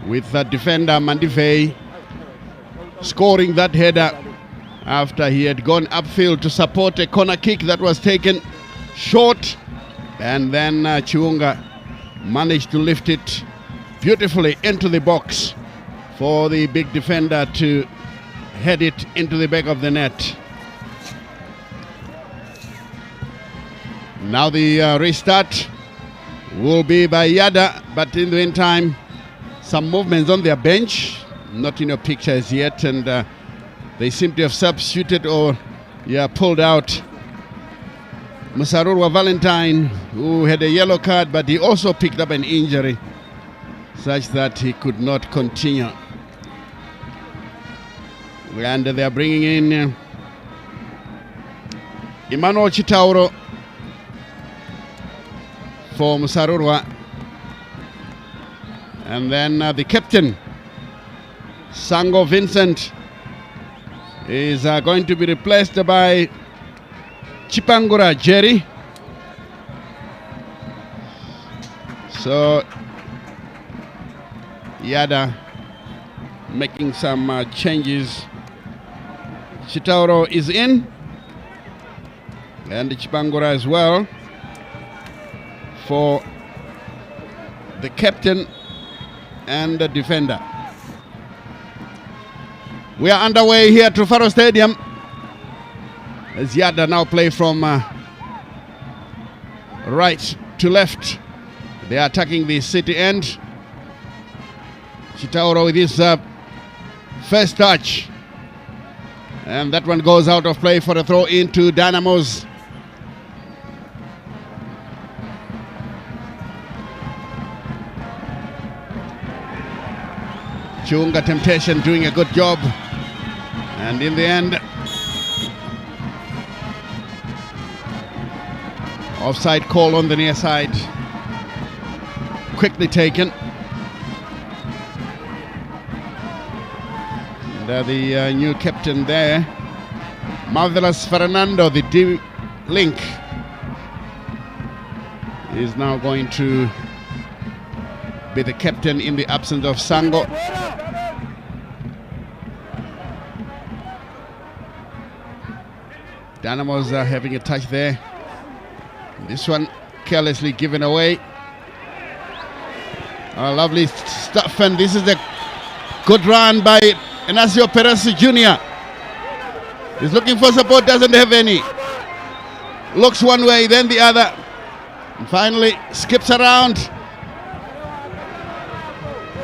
with defender Mandive scoring that header after he had gone upfield to support a corner kick that was taken short, and then Chiunga managed to lift it beautifully into the box for the big defender to head it into the back of the net. Now the restart will be by Yadah, but in the meantime, some movements on their bench, not in your pictures yet, and they seem to have substituted or pulled out Musarurwa Valentine, who had a yellow card, but he also picked up an injury such that he could not continue. And they are bringing in Emmanuel Chitauro for Musarurwa, and then the captain Sango Vincent is going to be replaced by Chipangura Jerry. So Yadah making some changes. Chitauro is in, and Chipangura as well for the captain and the defender. We are underway here at Rufaro Stadium as Yadah now play from right to left. They are attacking the city end. Chitauro with his first touch, and that one goes out of play for a throw into Dynamos. Chiunga Temptation doing a good job, and in the end Offside call on the near side. Quickly taken. And, the new captain there, Marvelous Fernando, the D-Link, is now going to be the captain in the absence of Sango. Dynamos are having a touch there. This one carelessly given away. Lovely stuff, and this is a good run by Inacio Perez Jr. He's looking for support, doesn't have any. Looks one way, then the other. And finally skips around.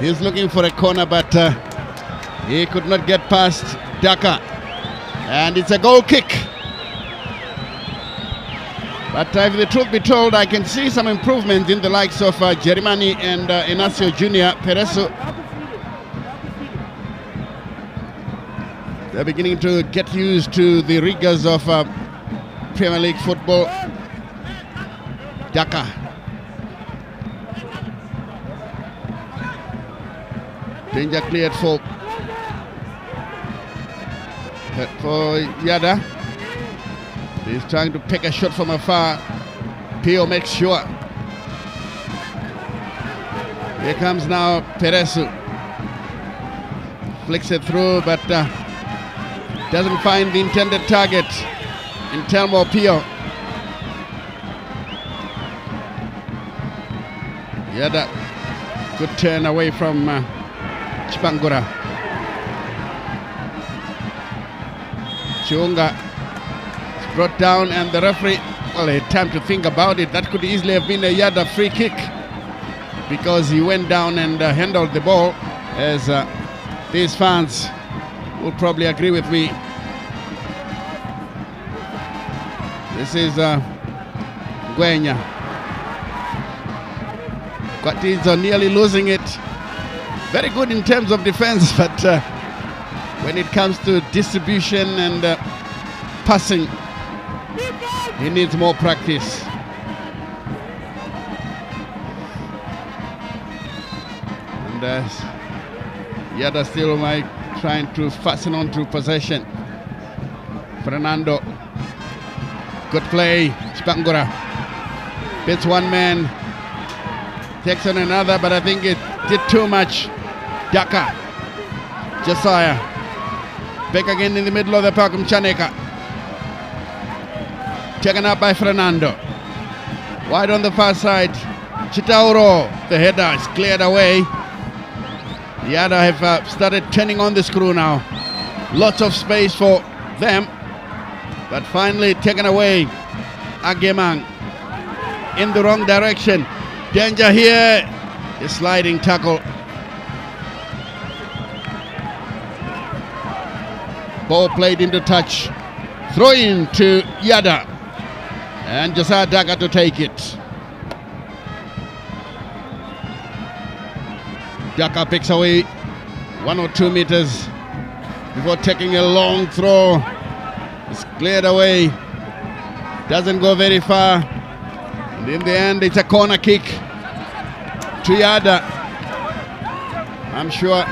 He's looking for a corner, but he could not get past Daka. And it's a goal kick. But if the truth be told, I can see some improvement in the likes of Jerimani and Inacio Jr. Pereso. They're beginning to get used to the rigors of Premier League football. Daka. Danger cleared for Yadah. He's trying to pick a shot from afar. Pio makes sure. Here comes now Peresu. Flicks it through, but doesn't find the intended target in Telmo Pio. Yadah, good turn away from Chipangura. Chiunga is brought down, and the referee, well, he had time to think about it. That could easily have been a Yadah free kick because he went down and handled the ball, as these fans will probably agree with me. This is Gwenya. Kwatizo nearly losing it. Very good in terms of defense, but when it comes to distribution and passing, he needs more practice. And Yadah still trying to fasten on to possession. Fernando, good play. Spangura hits one man, takes on another, but I think it did too much. Daka, Josiah, back again in the middle of the park. Mchaneka, taken up by Fernando. Wide on the far side. Chitauro, the header is cleared away. Yadah have started turning on the screw now. Lots of space for them, but finally taken away. Agemang in the wrong direction. Danger here. A sliding tackle. Ball played into touch. Throw in to Yadah. And Josiah Daka to take it. Daka picks away 1 or 2 meters before taking a long throw. It's cleared away. Doesn't go very far. And in the end, it's a corner kick to Yadah. I'm sure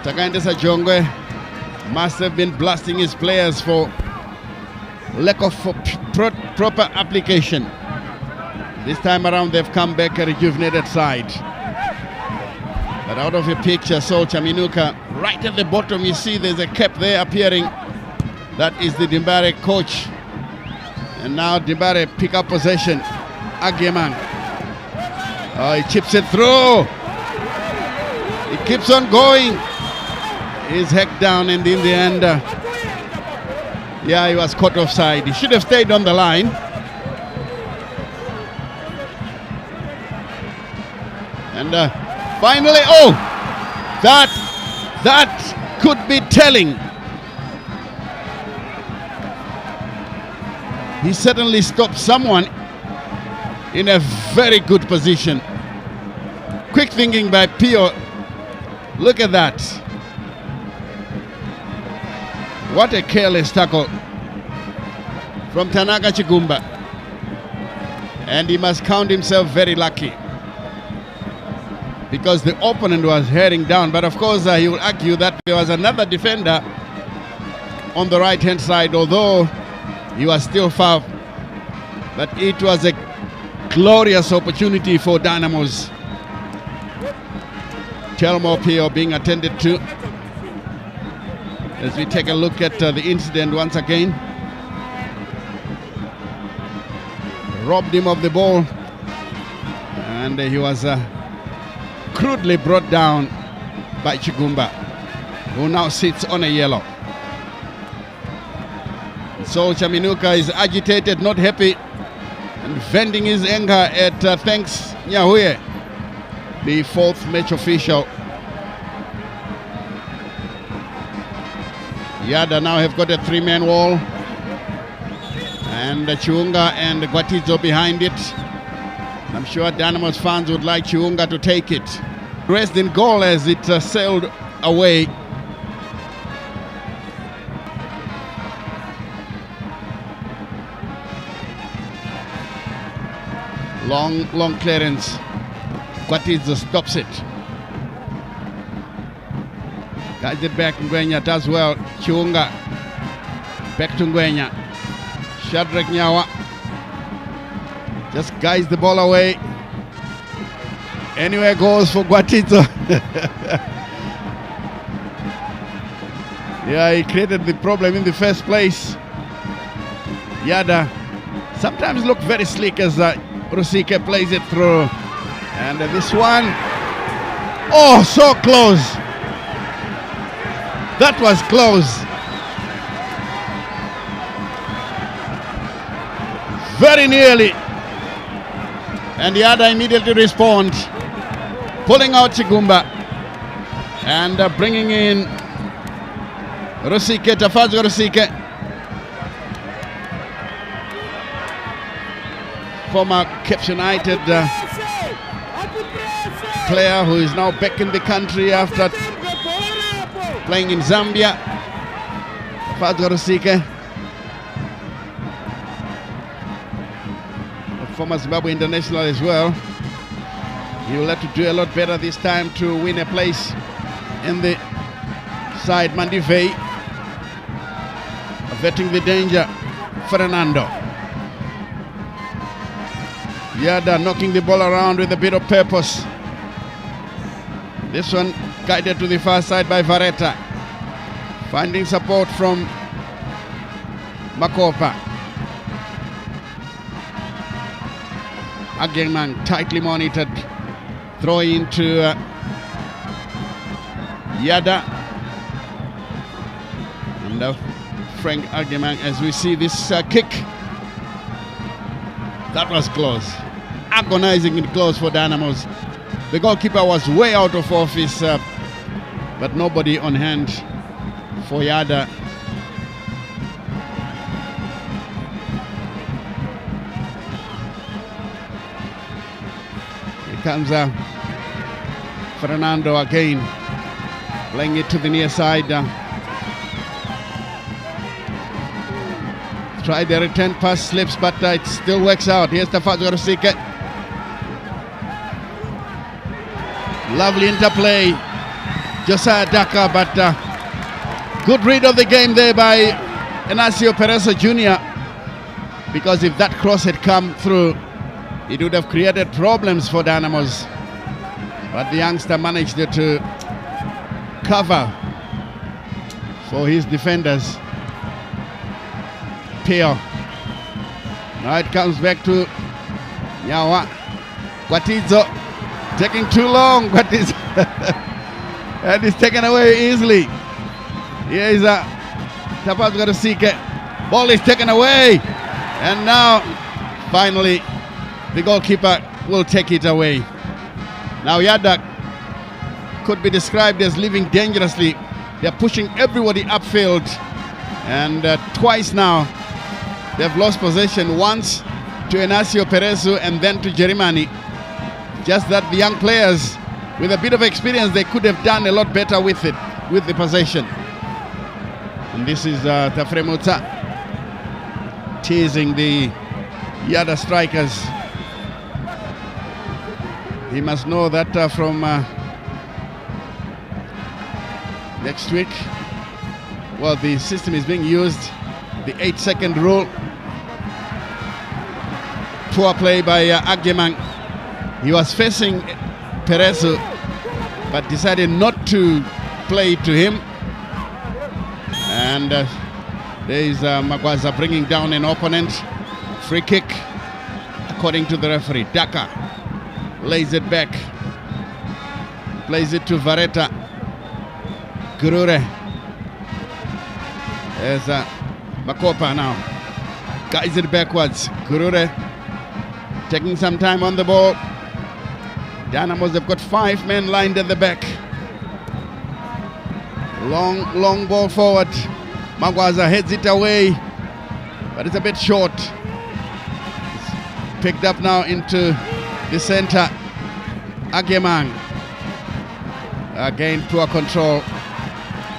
Takandesa Jongwe must have been blasting his players for lack of proper application. This time around, they've come back a rejuvenated side. But out of your picture, Saul Chaminuka, right at the bottom, you see there's a cap there appearing. That is the Dimbare coach. And now Dimbare pick up possession. Ageman. Oh, he chips it through. He keeps on going. He's hacked down, and in the end, he was caught offside. He should have stayed on the line. And finally, that could be telling. He certainly stopped someone in a very good position. Quick thinking by Pio. Look at that. What a careless tackle from Tanaka Chigumba. And he must count himself very lucky, because the opponent was heading down. But of course, he will argue that there was another defender on the right-hand side, although he was still far. But it was a glorious opportunity for Dynamos. Telmo Pio being attended to. As we take a look at the incident once again. Robbed him of the ball, and he was crudely brought down by Chigumba, who now sits on a yellow. So Chaminuka is agitated, not happy, and venting his anger at Thanks Nyahuye, the fourth match official. Yadah now have got a three-man wall, and Chiunga and Gwatizo behind it. I'm sure Dynamos fans would like Chiunga to take it. Rest in goal as it sailed away. Long clearance. Gwatizo stops it. Guides it back. Ngwenya does well. Chiunga back to Ngwenya. Shadrack Nyawa just guides the ball away. Anywhere goes for Gwatizo. Yeah, he created the problem in the first place. Yadah sometimes look very slick as Rusike plays it through. And this one, oh, so close. That was close. Very nearly. And Yadah immediately respond, pulling out Chigumba and bringing in Rusike, Tafazo Rusike, former Cape United player who is now back in the country after playing in Zambia. Tafazo Rusike, former Zimbabwe international as well. He will have to do a lot better this time to win a place in the side. Mandivei averting the danger. Fernando. Yadah knocking the ball around with a bit of purpose. This one guided to the far side by Vareta, finding support from Makopa. Agerman tightly monitored. Throw into Yadah. And Frank Agerman, as we see this kick. That was close. Agonizingly close for Dynamos. The goalkeeper was way out of office, but nobody on hand for Yadah. Comes Fernando again, playing it to the near side. Tried the return pass, slips, but it still works out. Here's Tafazo Rusike. Lovely interplay. Josiah Daka, but good read of the game there by Inacio Pereso Jr. Because if that cross had come through, it would have created problems for Dynamos. But the youngster managed to cover for his defenders. Pio. Now it comes back to Nyawa. Gwatizo taking too long. Gwatizo. And it's taken away easily. Here is Tafazo Rusike. Ball is taken away. And now, finally, the goalkeeper will take it away. Now Yadah could be described as living dangerously. They're pushing everybody upfield. And twice now, they've lost possession. Once to Inacio Pereso and then to Jerimani. Just that the young players, with a bit of experience, they could have done a lot better with it, with the possession. And this is Tafremutsa teasing the Yadah strikers. He must know that from next week. Well, the system is being used, the 8-second rule. Poor play by Agyemang. He was facing Perezu, but decided not to play to him. And there is Magwaza bringing down an opponent. Free kick, according to the referee. Daka lays it back, plays it to Vareta. Gurure. There's Makopa now. Guides it backwards. Gurure taking some time on the ball. Dynamos have got 5 men lined at the back. Long ball forward. Magwaza heads it away, but it's a bit short. It's picked up now into the center. Agyemang. Again, poor control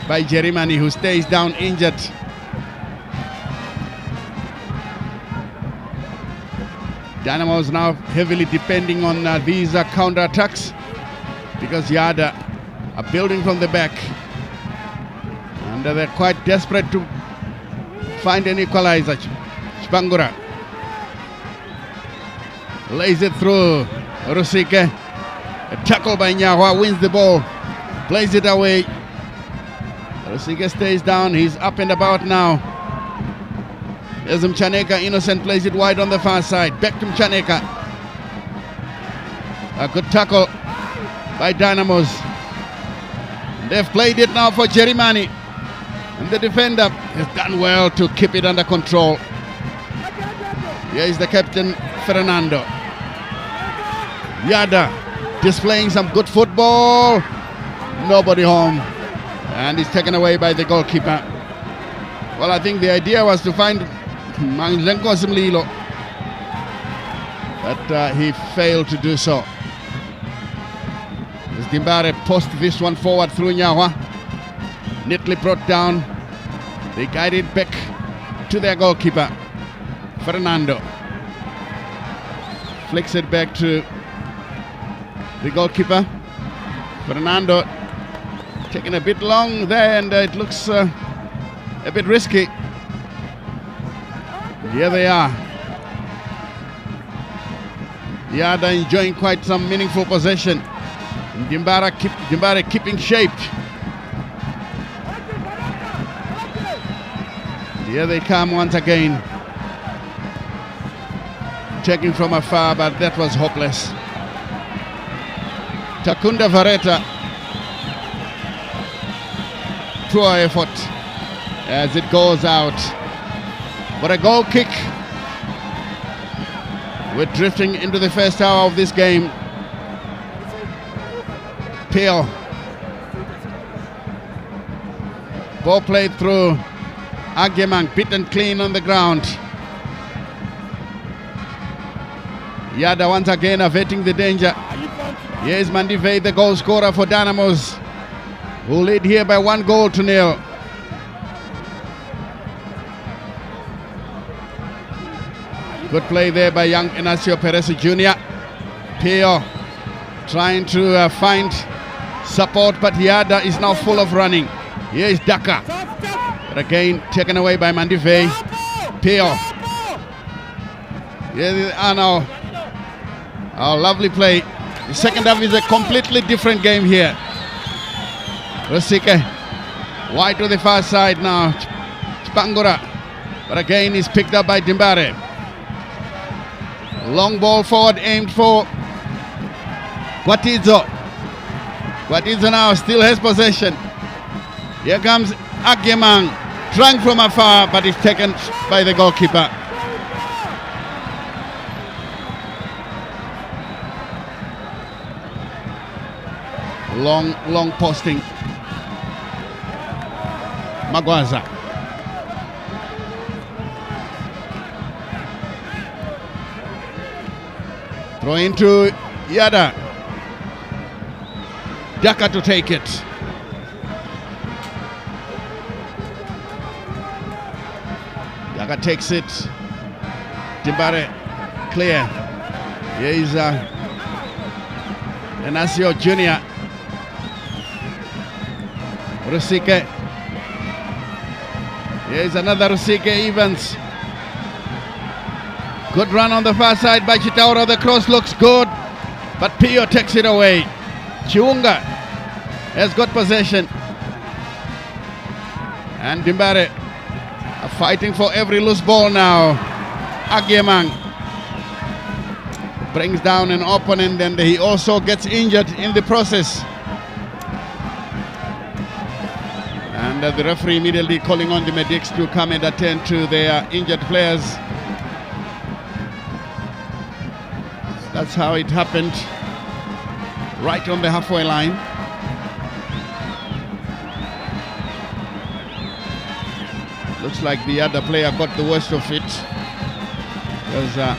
by Jerimani, who stays down injured. Dynamos now heavily depending on these counter-attacks because Yadah are building from the back. And they're quite desperate to find an equalizer. Spangura lays it through. Rusike. A tackle by Nyahwa, wins the ball. Plays it away. Rusike stays down. He's up and about now. There's Mchaneka. Innocent plays it wide on the far side. Back to Mchaneka. A good tackle by Dynamos. They've played it now for Jerimani. And the defender has done well to keep it under control. Here is the captain, Fernando. Yadah displaying some good football. Nobody home. And he's taken away by the goalkeeper. Well, I think the idea was to find Manglenko Simlilo, but he failed to do so. As Dimbare post this one forward through Nyahwa, neatly brought down. They guide it back to their goalkeeper, Fernando. Flicks it back to the goalkeeper. Fernando taking a bit long there, and it looks a bit risky. Here they are. Yadah enjoying quite some meaningful possession. Dimbare keeping shape. Here they come once again. Checking from afar, but that was hopeless. Takunda Vareta. Poor effort as it goes out. But a goal kick. We're drifting into the first hour of this game. Peel. Ball played through. Agyemang beaten clean on the ground. Yadah once again averting the danger. Here's Mandivei, the goal scorer for Dynamos, who lead here by 1-0. Good play there by young Inacio Perez Jr. Pio trying to find support, but Yadah is now full of running. Here is Daka. But again, taken away by Mandivei. Pio. Here they are now. Oh, lovely play. The second half is a completely different game here. Rusike. Wide to the far side now. Spangura. But again, he's picked up by Dimbare. Long ball forward aimed for Gwatizo. Gwatizo now still has possession. Here comes Agyemang, trying from afar, but is taken by the goalkeeper. Long posting. Magwaza. Throw into Yadah. Daka to take it. Daka takes it. Dimbare clear. Here is Enasio Jr. Rusike. Here's another Rusike Evans. Good run on the far side by Chitauro. The cross looks good, but Pio takes it away. Chiunga has got possession. And Dimbare are fighting for every loose ball now. Agyemang brings down an opponent, and he also gets injured in the process. And the referee immediately calling on the medics to come and attend to their injured players. That's how it happened, right on the halfway line. Looks like the other player got the worst of it, because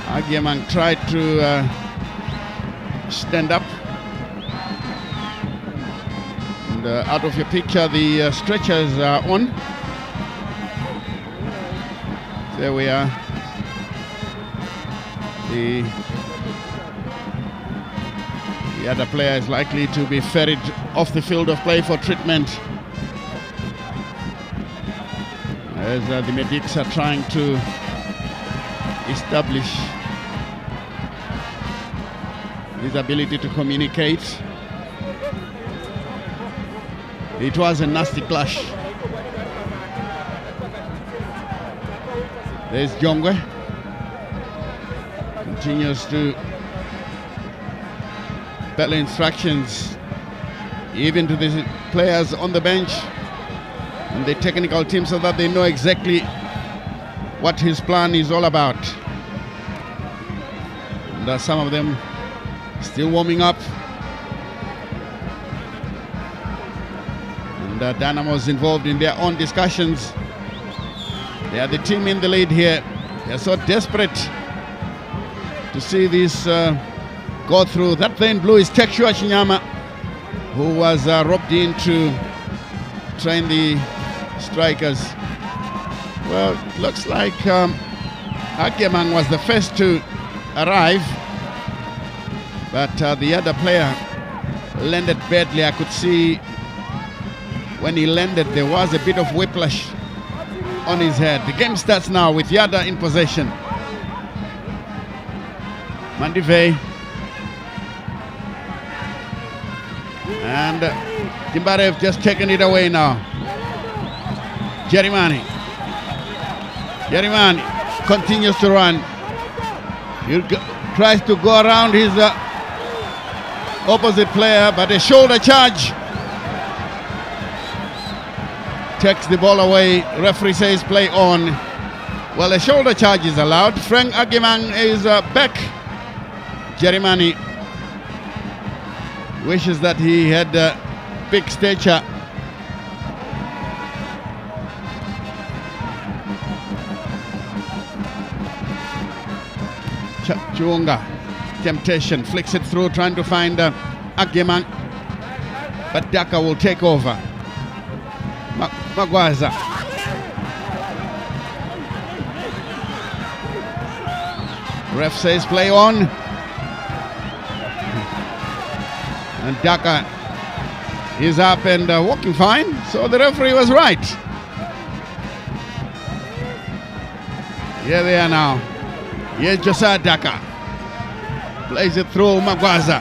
Agyemang tried to stand up. And out of your picture, the stretchers are on. There we are. The other player is likely to be ferried off the field of play for treatment, as the medics are trying to establish his ability to communicate. It was a nasty clash. There's Jongwe. Continues to bellow instructions even to the players on the bench and the technical team, so that they know exactly what his plan is all about. And some of them still warming up. And Dynamos involved in their own discussions. They are the team in the lead here. They are so desperate to see this go through. That player in blue is Tekshua Chinyama, who was roped in to train the strikers. Well, it looks like Agyemang was the first to arrive, but the other player landed badly. I could see when he landed there was a bit of whiplash on his head. The game starts now with Yadah in possession. Mandivei and Timbarev just taken it away now. Jerimani continues to run. He tries to go around his opposite player, but a shoulder charge takes the ball away. Referee says play on. Well, a shoulder charge is allowed. Frank Agyemang is back. Jerimani wishes that he had big stature. Chuunga, temptation, flicks it through, trying to find Agyemang, but Daka will take over. Magwaza. Ref says play on. And Daka is up and walking fine, so the referee was right. Here they are now. Here's Josiah Daka. Plays it through Magwaza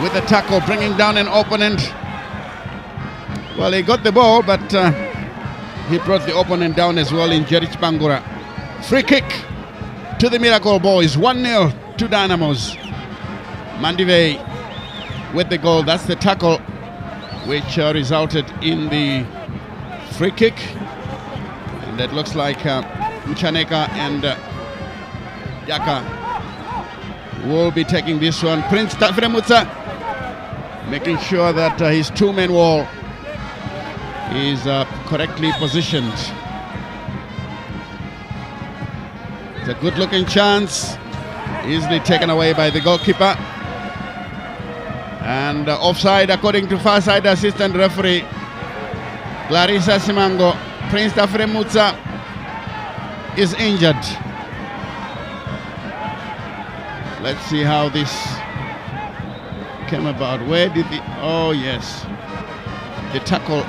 with a tackle, bringing down an opponent. Well, he got the ball, but he brought the opponent down as well in Jerich Bangura. Free kick to the Miracle Boys, 1-0 to Dynamos. Mandivei with the goal. That's the tackle which resulted in the free kick. And it looks like Mchaneka and Yaka will be taking this one. Prince Tafremutsa making sure that his two-man wall is correctly positioned. It's a good-looking chance, easily taken away by the goalkeeper. And offside according to far side assistant referee Clarissa Simango. Prince Tafremutsa is injured. Let's see how this came about. Where did the... Oh, yes. The tackle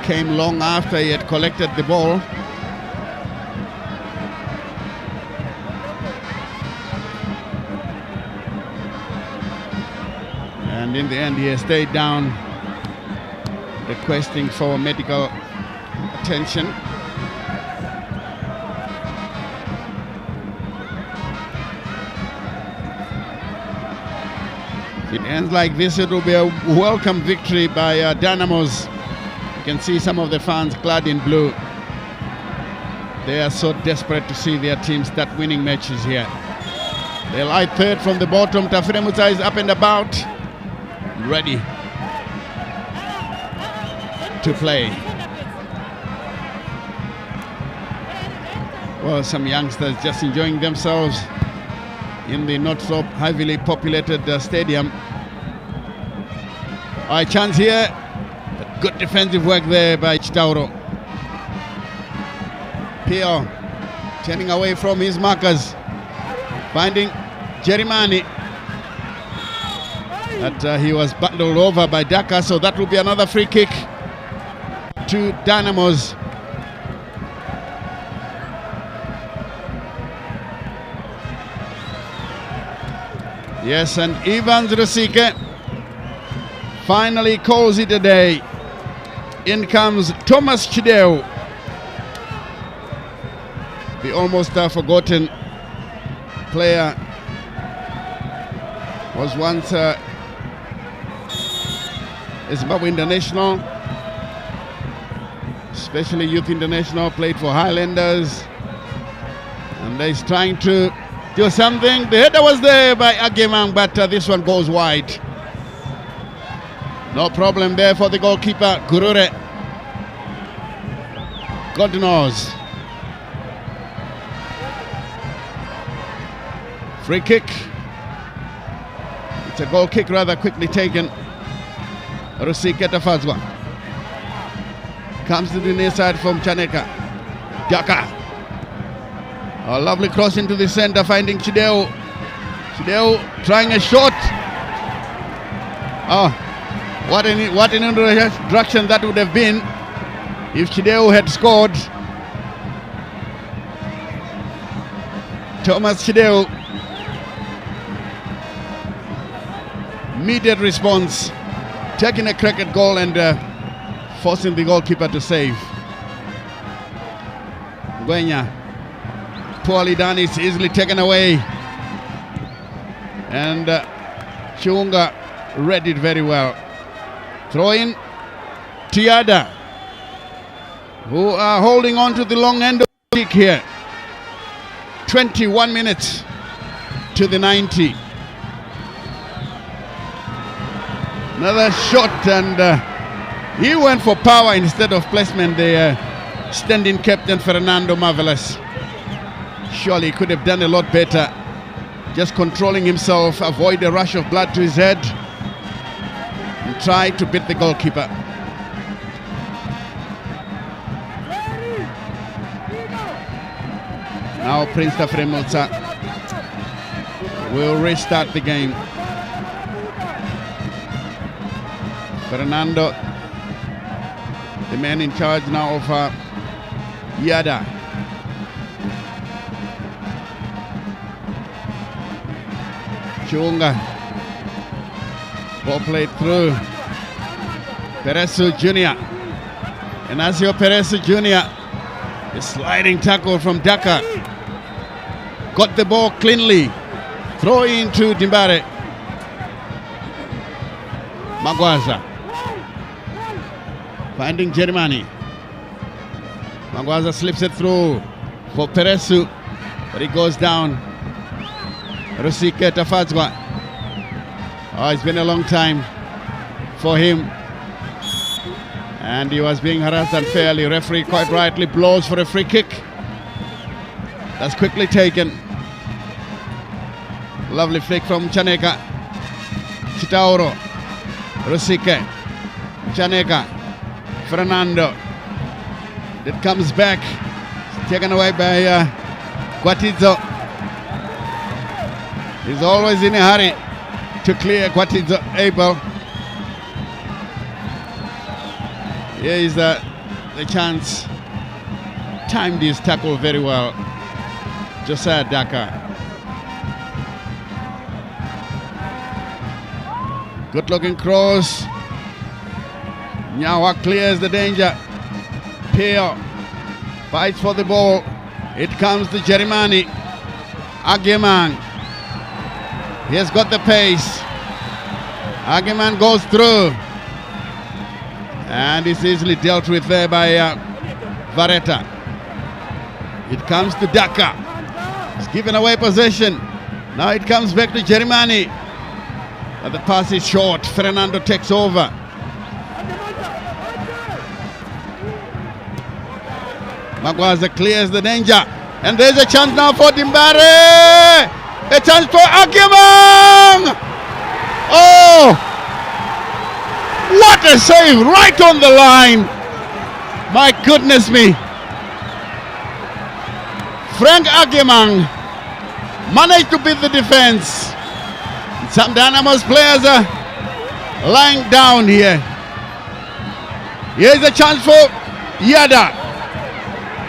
came long after he had collected the ball. And in the end, he has stayed down, requesting for medical attention. If it ends like this, it will be a welcome victory by Dynamos. You can see some of the fans clad in blue. They are so desperate to see their team start winning matches here. They lie third from the bottom. Tafire Musa is up and about, ready to play. Well, some youngsters just enjoying themselves in the not so heavily populated stadium. A chance here, but good defensive work there by Chitauro. Pio turning away from his markers, finding Jerimani. But he was bundled over by Daka, so that will be another free kick to Dynamos. Yes, and Evans Rusike finally calls it a day. In comes Thomas Chideu, the almost forgotten player. Was once a Zimbabwe international, especially youth international, played for Highlanders, and he's trying to do something. The header was there by Agemang, but this one goes wide. No problem there for the goalkeeper, Gurure. God knows. Free kick. It's a goal kick, rather quickly taken. Rusike Tafazwa comes to the near side from Chaneka. Daka. A lovely cross into the center, finding Chideu. Chideu trying a shot. Oh, what an introduction that would have been if Chideu had scored. Thomas Chideu. Immediate response, taking a crack at goal and forcing the goalkeeper to save. Gwenya. Poorly done, it's easily taken away. And Chiunga read it very well. Throw in to Yadah, who are holding on to the long end of the kick here. 21 minutes to the 90. Another shot, and he went for power instead of placement. The standing captain Fernando Marvelous. Surely he could have done a lot better, just controlling himself, avoid a rush of blood to his head, and try to beat the goalkeeper. Now Prince Tafire Musa will restart the game. Fernando, the man in charge now of Yadah. Chunga. Ball played through. Peresu Jr. Inacio Peresu Jr. A sliding tackle from Daka. Got the ball cleanly. Throw into Dimbare. Magwaza. Finding Jerimani. Magwaza slips it through for Peresu, but he goes down. Rusike Tafazwa. Oh, it's been a long time for him, and he was being harassed unfairly. Referee quite rightly blows for a free kick. That's quickly taken. Lovely flick from Chaneka. Chitauro. Rusike. Chaneka. Fernando. It comes back. It's taken away by Guatizo. He's always in a hurry to clear what he's able. Here is the chance. Timed his tackle very well. Josiah Daka. Good looking cross. Nyawa clears the danger. Peo fights for the ball. It comes to Jerimani. Ageman. He has got the pace. Ageman goes through. And it's easily dealt with there by Vareta. It comes to Daka. He's given away possession. Now it comes back to Jerimani. But the pass is short. Fernando takes over. Magwaza clears the danger. And there's a chance now for Dimbare. A chance for Ageman. Oh! What a save right on the line. My goodness me. Frank Ageman managed to beat the defense. Some Dynamos players are lying down here. Here's a chance for Yadah.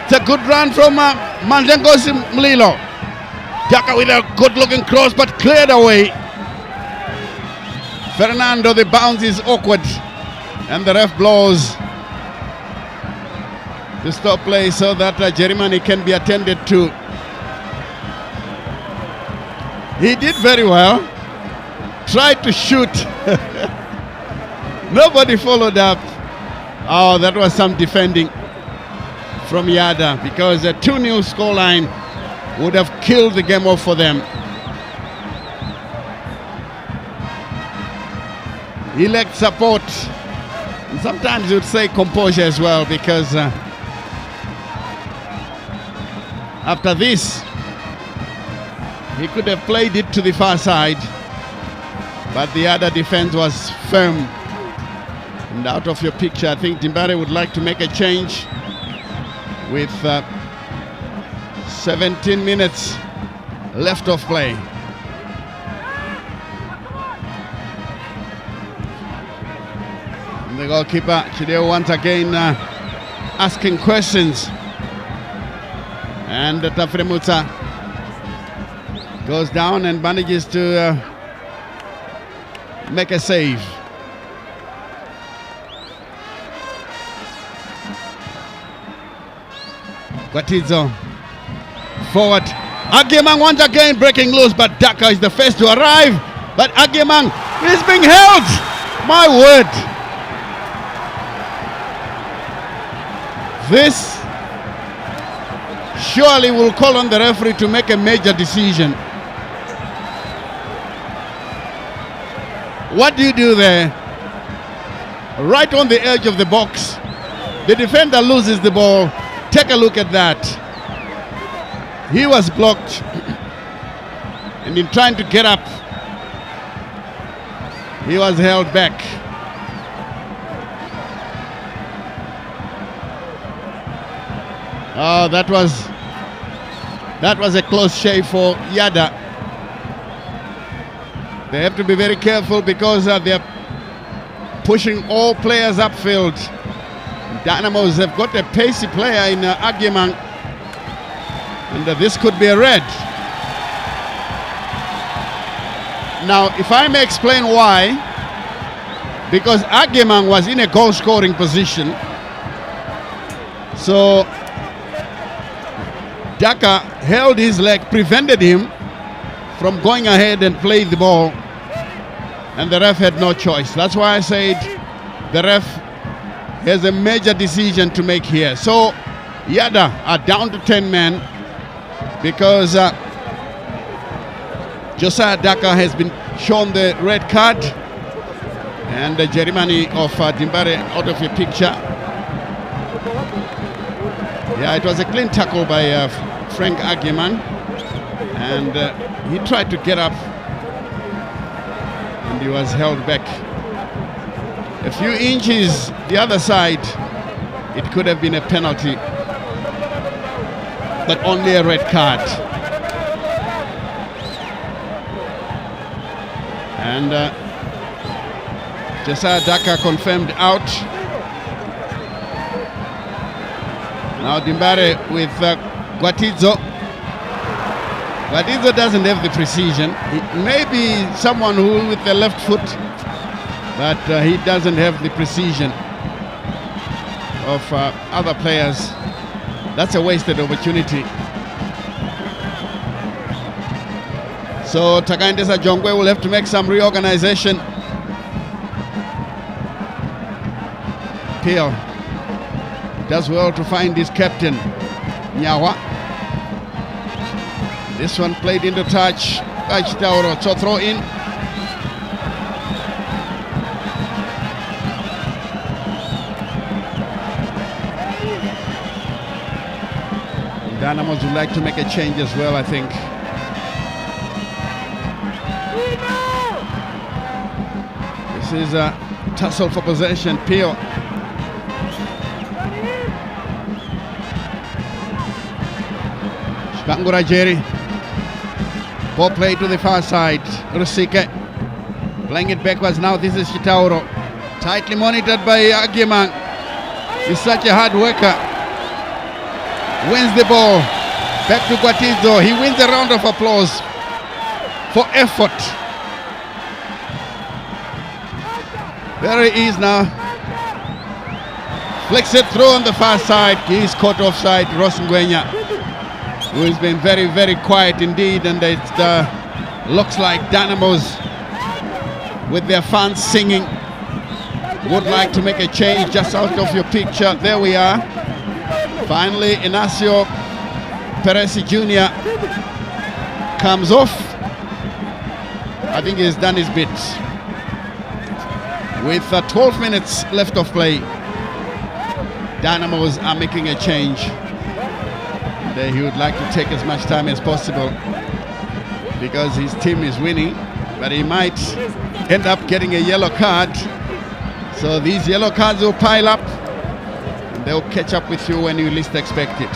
It's a good run from Mandengo's Mlilo. Daka with a good looking cross but cleared away. Fernando, the bounce is awkward and the ref blows to stop play so that Jerimani can be attended to. He did very well. Tried to shoot. Nobody followed up. Oh, that was some defending from Yadah, because a 2-0 scoreline would have killed the game off for them. He lacked support. And sometimes you'd say composure as well, because after this, he could have played it to the far side, but the other defense was firm. And out of your picture, I think Dimbare would like to make a change with 17 minutes left of play. And the goalkeeper, Chideo, once again asking questions. And Tafremutsa goes down and manages to make a save. Guatizo forward. Ageman once again breaking loose, but Daka is the first to arrive. But Ageman is being held. My word. This surely will call on the referee to make a major decision. What do you do there? Right on the edge of the box. The defender loses the ball. Take a look at that. He was blocked. And in trying to get up, he was held back. Oh, that was a close shave for Yadah. They have to be very careful because they're pushing all players upfield. Dynamos have got a pacey player in Ageman, and this could be a red. Now, if I may explain why, because Ageman was in a goal-scoring position, so Daka held his leg, prevented him from going ahead and playing the ball, and the ref had no choice. That's why I said the ref has a major decision to make here. So Yadah are down to 10 men because Josiah Daka has been shown the red card, and the Jerimani of Dimbare out of your picture. Yeah, it was a clean tackle by Frank Ageman, and he tried to get up and he was held back. A few inches the other side, it could have been a penalty, but only a red card. And Josiah Daka confirmed out. Now Dimbare with Gwatidzo. Gwatidzo doesn't have the precision. It may be someone who with the left foot, but he doesn't have the precision of other players. That's a wasted opportunity. So Takaindesa Jongwe will have to make some reorganization. Peel does well to find his captain, Nyawa. This one played into touch by Chitauro, so throw in. Dynamos would like to make a change as well, I think. This is a tussle for possession. Peel. Shkangura Jerry. Ball play to the far side. Rusike playing it backwards. Now this is Chitauro. Tightly monitored by Agiman. He's such a hard worker. Wins the ball. Back to Gwatidzo. He wins a round of applause for effort. There he is now. Flicks it through on the far side. He's caught offside. Ross Ngwenya, who has been very, very quiet indeed. And it looks like Dynamos, with their fans singing, would like to make a change just out of your picture. There we are. Finally, Inacio Peresi Jr. comes off. I think he's done his bit. With 12 minutes left of play, Dynamos are making a change. He would like to take as much time as possible because his team is winning, but he might end up getting a yellow card. So these yellow cards will pile up and they'll catch up with you when you least expect it.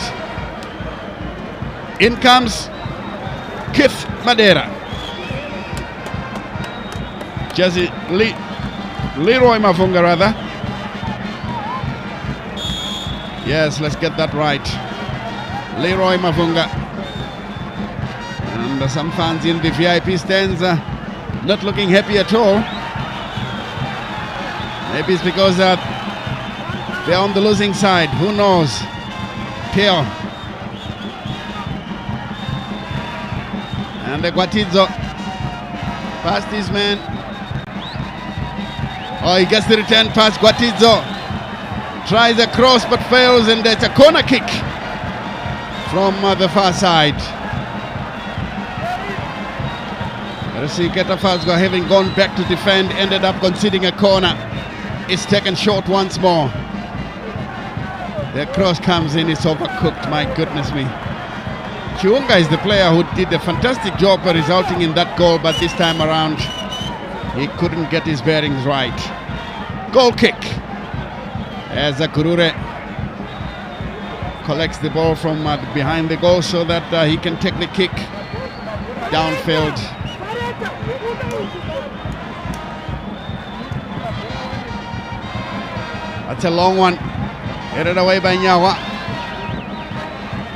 In comes Keith Madeira. Jesse Leroy Mafunga rather. Yes, let's get that right. Leroy Mafunga. And some fans in the VIP stands not looking happy at all. Maybe it's because they're on the losing side. Who knows? Peel. And the Gwatidzo past his man. Oh, he gets the return pass. Gwatidzo tries a cross but fails, and it's a corner kick from the far side. Siketa Fazgo, having gone back to defend, ended up conceding a corner. It's taken short once more. The cross comes in, it's overcooked, my goodness me. Chiunga is the player who did a fantastic job resulting in that goal, but this time around he couldn't get his bearings right. Goal kick as Kurure collects the ball from behind the goal so that he can take the kick downfield. That's a long one, headed away by Nyawa.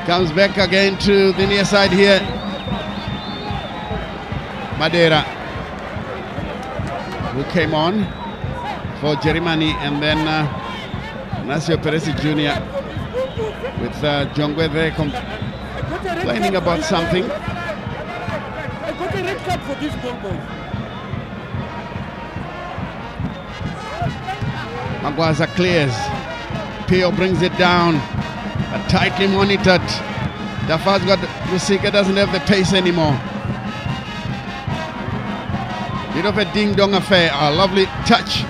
Comes back again to the near side here. Madeira, who came on for Jerimani, and then Nasio Peresi Jr. with Jongwe there complaining about something. I got a red card for this ball, boy. Magwaza clears. Pio brings it down. Tightly monitored. Dafazga Musika doesn't have the pace anymore. Bit of a ding-dong affair. A lovely touch.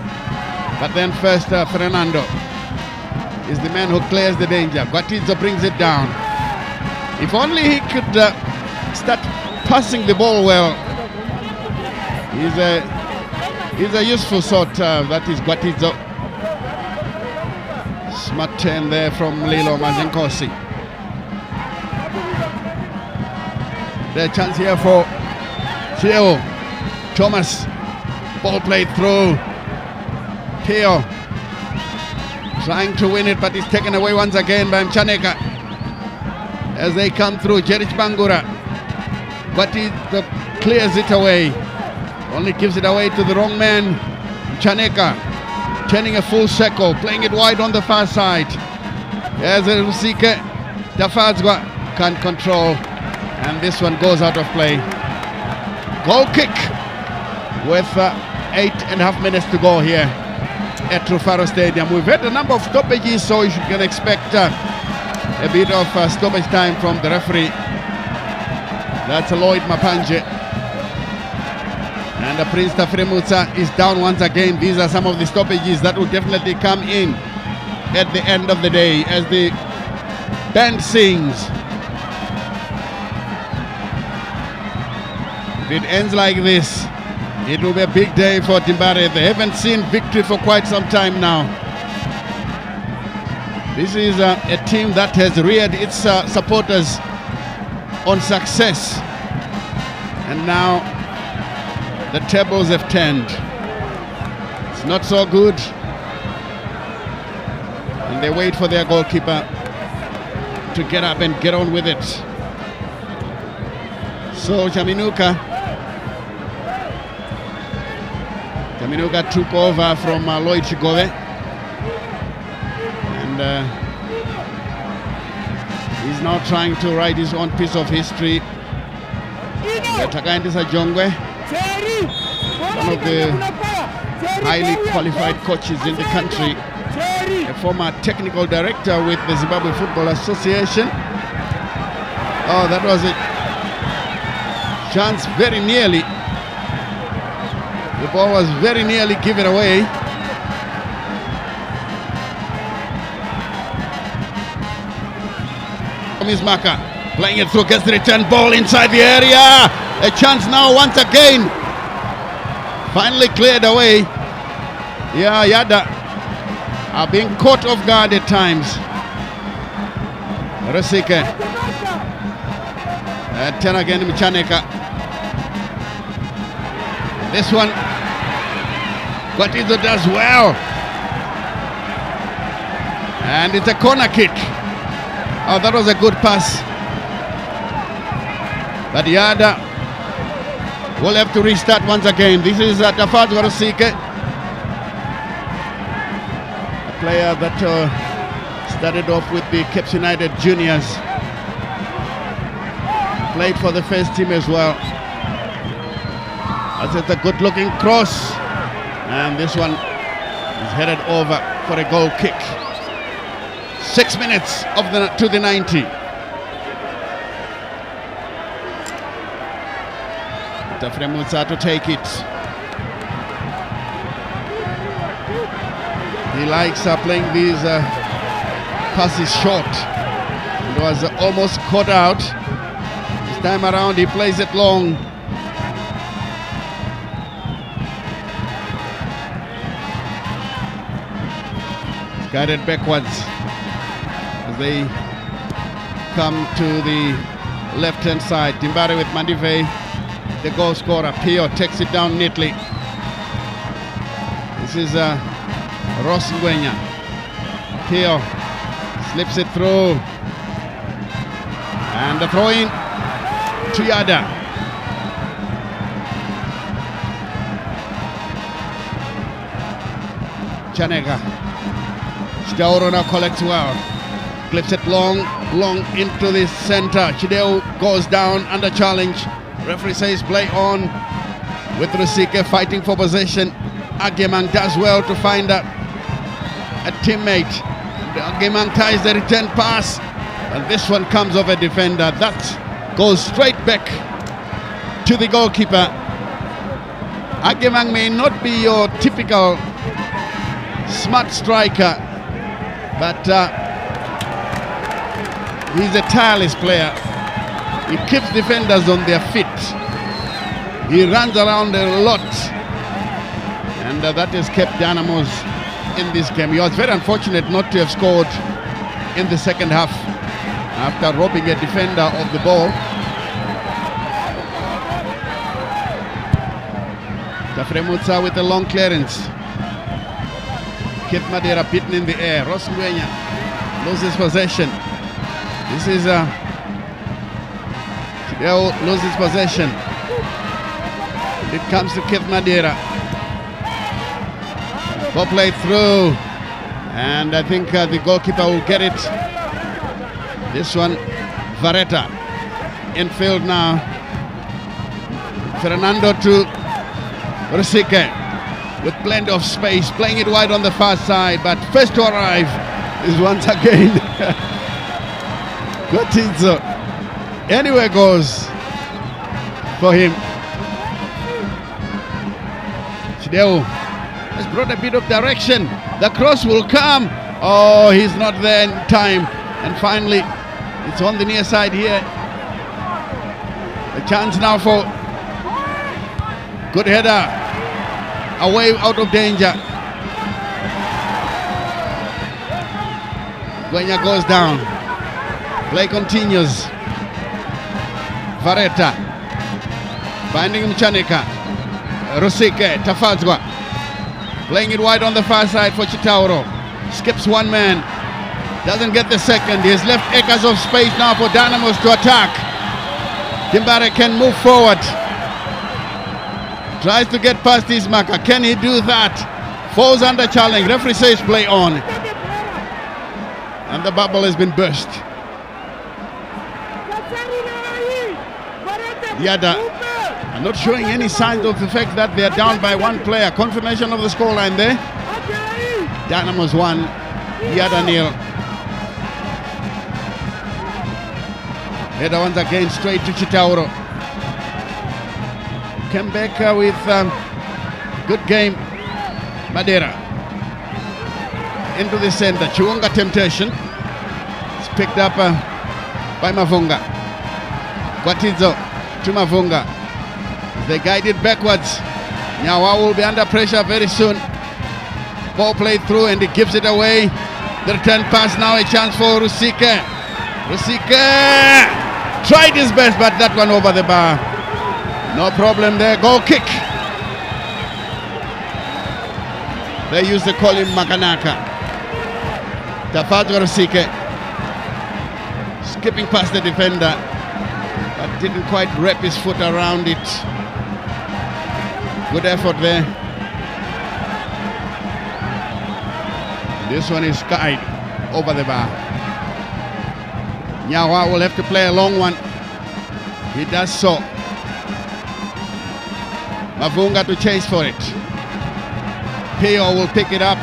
But then first Fernando is the man who clears the danger. Gwatidzo brings it down. If only he could start passing the ball well. He's a useful sort. That is Gwatidzo. Smart turn there from Lilo Mazenkosi. The chance here for Theo Thomas. Ball played through. Pio trying to win it, but it's taken away once again by Mchaneka. As they come through, Jerich Bangura. But he clears it away. Only gives it away to the wrong man. Mchaneka turning a full circle, playing it wide on the far side. As Rusike Dafadzwa can't control. And this one goes out of play. Goal kick with 8.5 minutes to go here at Rufaro Stadium. We've had a number of stoppages, so you can expect a bit of stoppage time from the referee. That's Lloyd Mapanje. And Prince Tafremutsa is down once again. These are some of the stoppages that will definitely come in at the end of the day as the band sings. If it ends like this, it will be a big day for Timbare. They haven't seen victory for quite some time now. This is a team that has reared its supporters on success. And now the tables have turned. It's not so good. And they wait for their goalkeeper to get up and get on with it. So Chaminuka took over from Lloyd Chigove, and he's now trying to write his own piece of history. Takayandisa Jongwe, one of the highly qualified coaches in the country, a former technical director with the Zimbabwe Football Association. Oh, that was a chance very nearly. The ball was very nearly given away. Miss Maka playing it through, gets the return ball inside the area. A chance now once again. Finally cleared away. Yeah, Yadah are being caught off guard at times. Rusike. And then again Mchaneka. This one, Guatizo does well. And it's a corner kick. Oh, that was a good pass. But Yadah will have to restart once again. This is Tafaz Warusike, a player that started off with the Caps United Juniors. Played for the first team as well. That's a good looking cross, and this one is headed over for a goal kick. 6 minutes to the 90. Tafremutsa to take it. He likes playing these passes short. It was almost caught out. This time around he plays it long. Guided backwards as they come to the left-hand side. Timbare with Mandive, the goal scorer. Pio takes it down neatly. This is Ross Ngwenya. Pio slips it through. And the throw-in to Yadah. Chanega. Chideo now collects well. Clips it long into the center. Chideo goes down under challenge. Referee says play on with Rusike fighting for possession. Agemang does well to find a teammate. Agemang ties the return pass. And this one comes off a defender. That goes straight back to the goalkeeper. Agemang may not be your typical smart striker, but he's a tireless player. He keeps defenders on their feet. He runs around a lot, and that has kept Dynamos in this game. He was very unfortunate not to have scored in the second half after robbing a defender of the ball. Tafremutsa with a long clearance. Kip Madeira beaten in the air. Ross Ngwenya loses possession. This is Chideo loses possession. It comes to Kip Madeira. Ball played through, and I think the goalkeeper will get it. This one, Vareta, infield now. Fernando to Rosique with plenty of space, playing it wide on the far side, but first to arrive is once again Gotinzo. Anywhere goes for him. Chideo has brought a bit of direction. The cross will come. Oh, he's not there in time. And finally, it's on the near side here. A chance now for good header. Away, out of danger. Gwenya goes down. Play continues. Vareta finding Mchanika. Rosique, Tafadzwa playing it wide on the far side for Chitauro. Skips one man, doesn't get the second. He has left acres of space now for Dynamos to attack. Timbare can move forward. Tries to get past his marker. Can he do that? Falls under challenge. Referee says play on. And the bubble has been burst. Yadah are not showing any signs of the fact that they are down by one player. Confirmation of the scoreline there. Dynamos 1, Yadah 0. Header once again straight to Chitauro. Came back with good game. Madeira into the center. Chiwonga temptation. It's picked up by Mavunga. Gwatizo to Mavunga. They guide it backwards. Nyawa will be under pressure very soon. Ball played through and he gives it away. The return pass now, a chance for Rosique. Rosique tried his best, but that one over the bar. No problem there. Goal kick. They used to call him Makanaka. Tafadzwa Rosique skipping past the defender, but didn't quite wrap his foot around it. Good effort there. This one is skied over the bar. Nyawa will have to play a long one. He does so. Mavunga to chase for it. Peo will pick it up.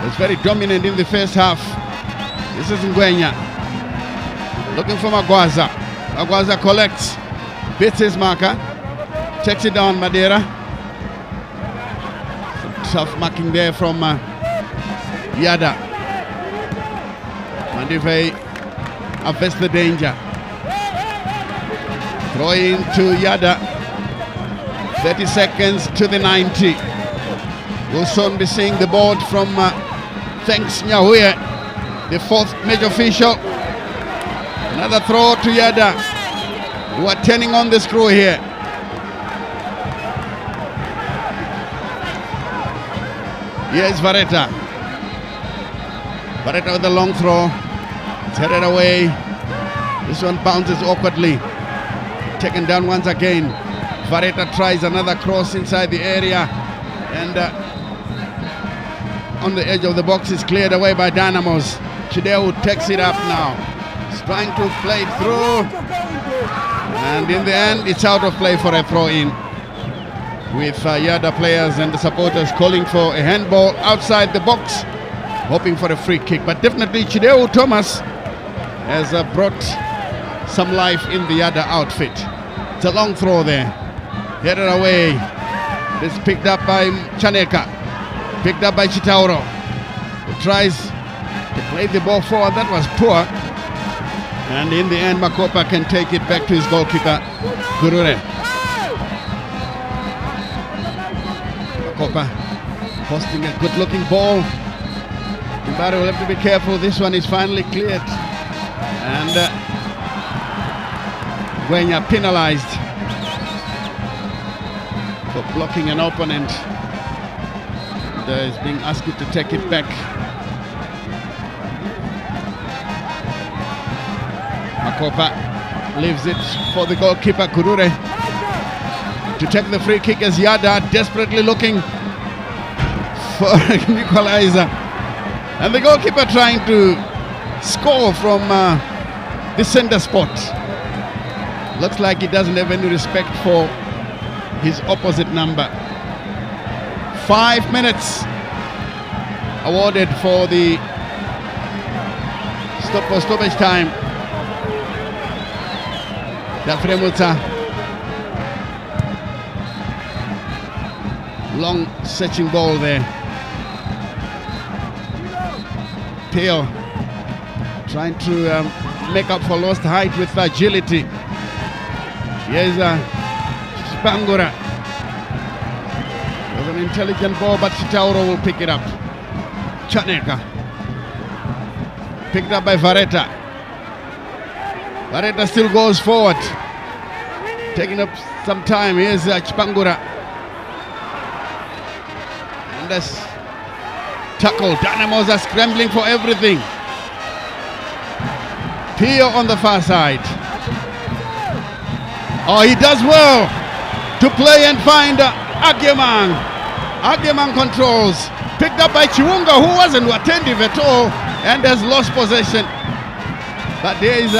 Was very dominant in the first half. This is Ngwenya. Looking for Magwaza. Magwaza collects. Beats his marker. Checks it down, Madeira. Tough marking there from Yadah. Mandive averts the danger. Throw in to Yadah. 30 seconds to the 90. We'll soon be seeing the board from Thanks Nyahuye, the fourth major official. Another throw to Yadah, who are turning on the screw here. Here's Vareta. Vareta with the long throw. It's headed away. This one bounces awkwardly. Taken down once again. Vareta tries another cross inside the area, and on the edge of the box is cleared away by Dynamos. Chideo takes it up now. He's trying to play it through, and in the end it's out of play for a throw-in, with Yadah players and the supporters calling for a handball outside the box, hoping for a free kick. But definitely Chideo Thomas has brought some life in the Yadah outfit. It's a long throw there. Headed away. It's picked up by Chaneka. Picked up by Chitauro, who tries to play the ball forward. That was poor. And in the end, Makopa can take it back to his goalkeeper, Gurure. Makopa posting a good-looking ball. Timbare will have to be careful. This one is finally cleared. And Gwenya penalized for blocking an opponent. There is being asked to take it back. Makopa leaves it for the goalkeeper Kurure to take the free kick as Yadah desperately looking for an equalizer. And the goalkeeper trying to score from the center spot. Looks like he doesn't have any respect for his opposite number. 5 minutes awarded for the stoppage time. Dafremuta. Long searching ball there. Peo trying to make up for lost height with agility. Here's Spangura. It was an intelligent ball, but Chitauro will pick it up. Chaneka. Picked up by Vareta. Vareta still goes forward. Taking up some time. Here's Spangura. And that's tackle. Dynamos are scrambling for everything. Pio on the far side. Oh, he does well to play and find Agyemang. Agyemang controls. Picked up by Chiwunga, who wasn't attentive at all and has lost possession. But there is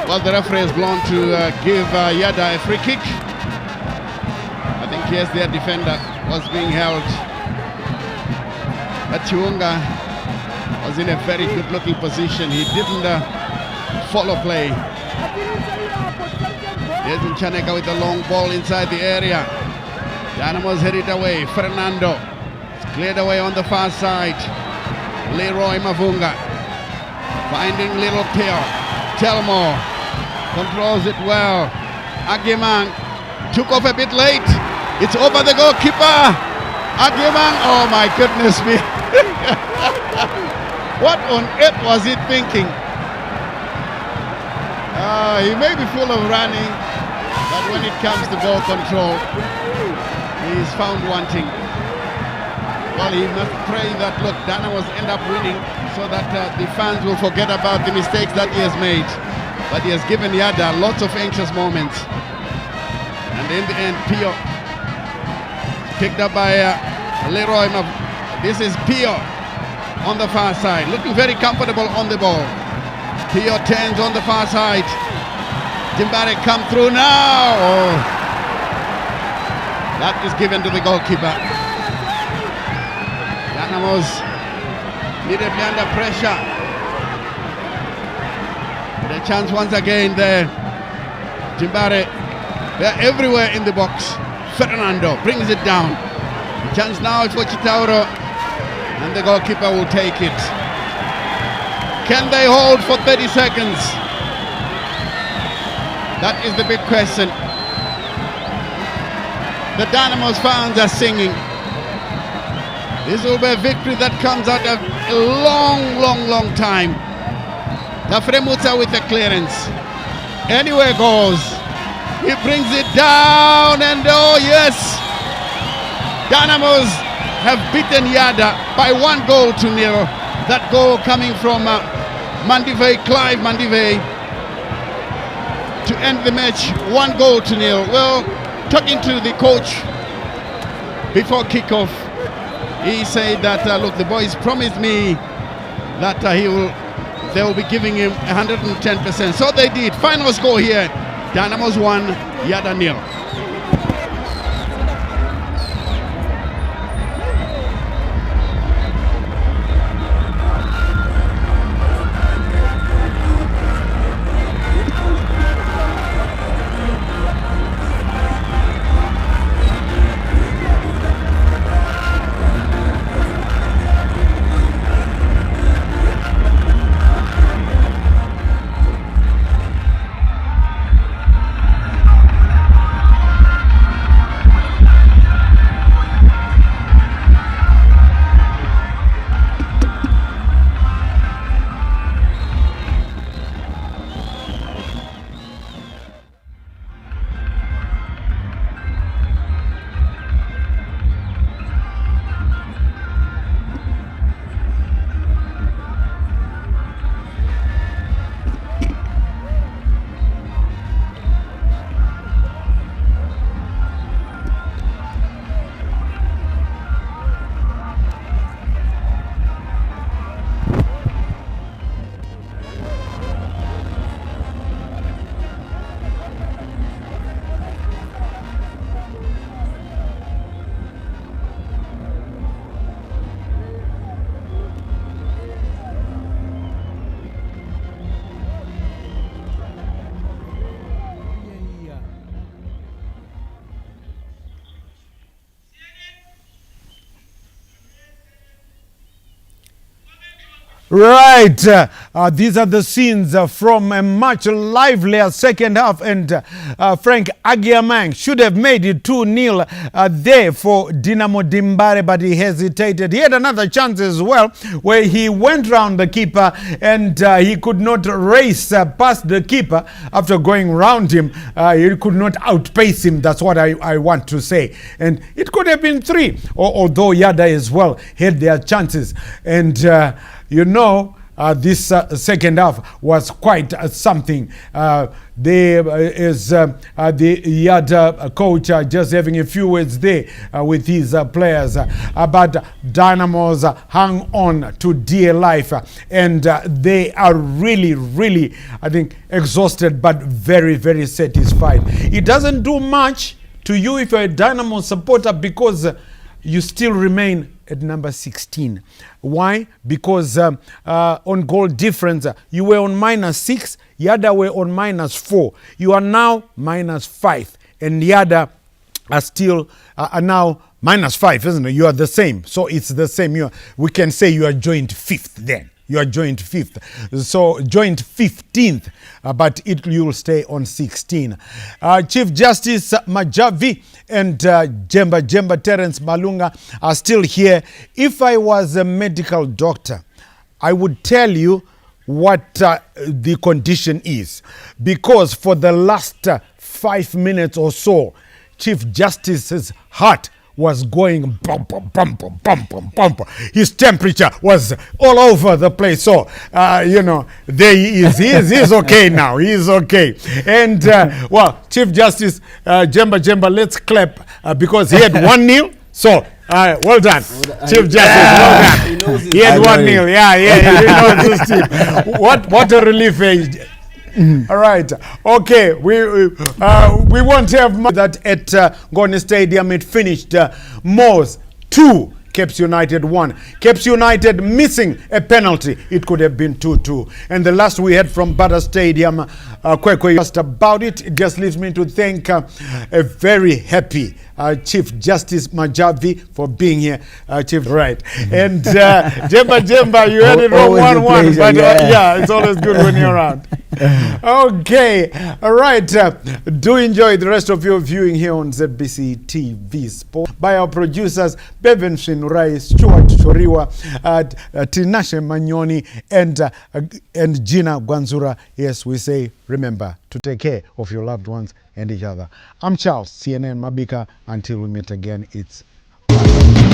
well, the referee has blown to give Yadah a free kick. I think yes, their defender was being held. But Chiwunga was in a very good looking position. He didn't follow play. There's Nchaneka with a long ball inside the area. Dynamos head it away. Fernando. It's cleared away on the far side. Leroy Mavunga. Finding little Pio. Telmore controls it well. Agyemang took off a bit late. It's over the goalkeeper. Agyemang, oh my goodness me. What on earth was he thinking? He may be full of running, but when it comes to ball control, he is found wanting. Well, he must pray that, look, Dynamos end up winning so that the fans will forget about the mistakes that he has made. But he has given Yadah lots of anxious moments. And in the end, Pio picked up by Leroy. This is Pio on the far side, looking very comfortable on the ball. Pio turns on the far side. Jimbare come through now. Oh. That is given to the goalkeeper. Dynamos immediately under pressure. The chance once again there. Jimbare, they're everywhere in the box. Fernando brings it down. The chance now is for Chitauro, and the goalkeeper will take it. Can they hold for 30 seconds? That is the big question. The Dynamos fans are singing. This will be a victory that comes out of a long time. Dafremuta with the clearance. Anywhere goes. He brings it down, and oh yes, Dynamos have beaten Yadah by 1-0. That goal coming from Clive Mandivei to end the match 1-0. Well, talking to the coach before kickoff, he said that look, the boys promised me that they will be giving him 110%. So they did. Final score here: Dynamos 1, Yadah 0. Right, these are the scenes from a much livelier second half, and Frank Agiamang should have made it 2-0 there for Dynamo Dimbare, but he hesitated. He had another chance as well where he went round the keeper and he could not race past the keeper after going round him. He could not outpace him, that's what I want to say. And it could have been 3, although Yadah as well had their chances. And you know, this second half was quite something. There is the Yadah coach just having a few words there with his players. But Dynamos hung on to dear life, and they are really, really, I think, exhausted but very, very satisfied. It doesn't do much to you if you're a Dynamo supporter, because you still remain at number 16. Why? Because on goal difference, you were on -6, Yadah were on -4. You are now -5, and Yadah are still are now -5, isn't it? You are the same. So it's the same. We can say you are joint 5th then. You are joint 5th. So joint 15th, but you'll stay on 16. Chief Justice Majavi and Jemba Terence Malunga are still here. If I was a medical doctor, I would tell you what the condition is. Because for the last 5 minutes or so, Chief Justice's heart was going bump, bump, bump, bump, bump, bump, bump. His temperature was all over the place. So, you know, there he is. He's okay now. He's okay. And, well, Chief Justice Jemba, let's clap because he had 1-0. So, well done, Chief Justice. Well done. He had 1-0. Yeah, he knows this team. What a relief. All right. Okay. We won't have much that at Ngoni Stadium. It finished Moors 2, Caps United 1. Caps United missing a penalty. It could have been 2-2. And the last we had from Bada Stadium, Kwekwe, just about it. It just leaves me to thank a very happy Chief Justice Majavi for being here, Chief. Right. And Jemba, you had it wrong 1-1, but yeah, it's always good when you're around. Okay. All right. Do enjoy the rest of your viewing here on ZBC TV Sport by our producers Bevan Shinurai, Stuart Choriwa, Tinashe Manyoni, and Gina Gwanzura. Yes, we say remember to take care of your loved ones and each other. I'm Charles, CNN Mabika. Until we meet again, it's bye.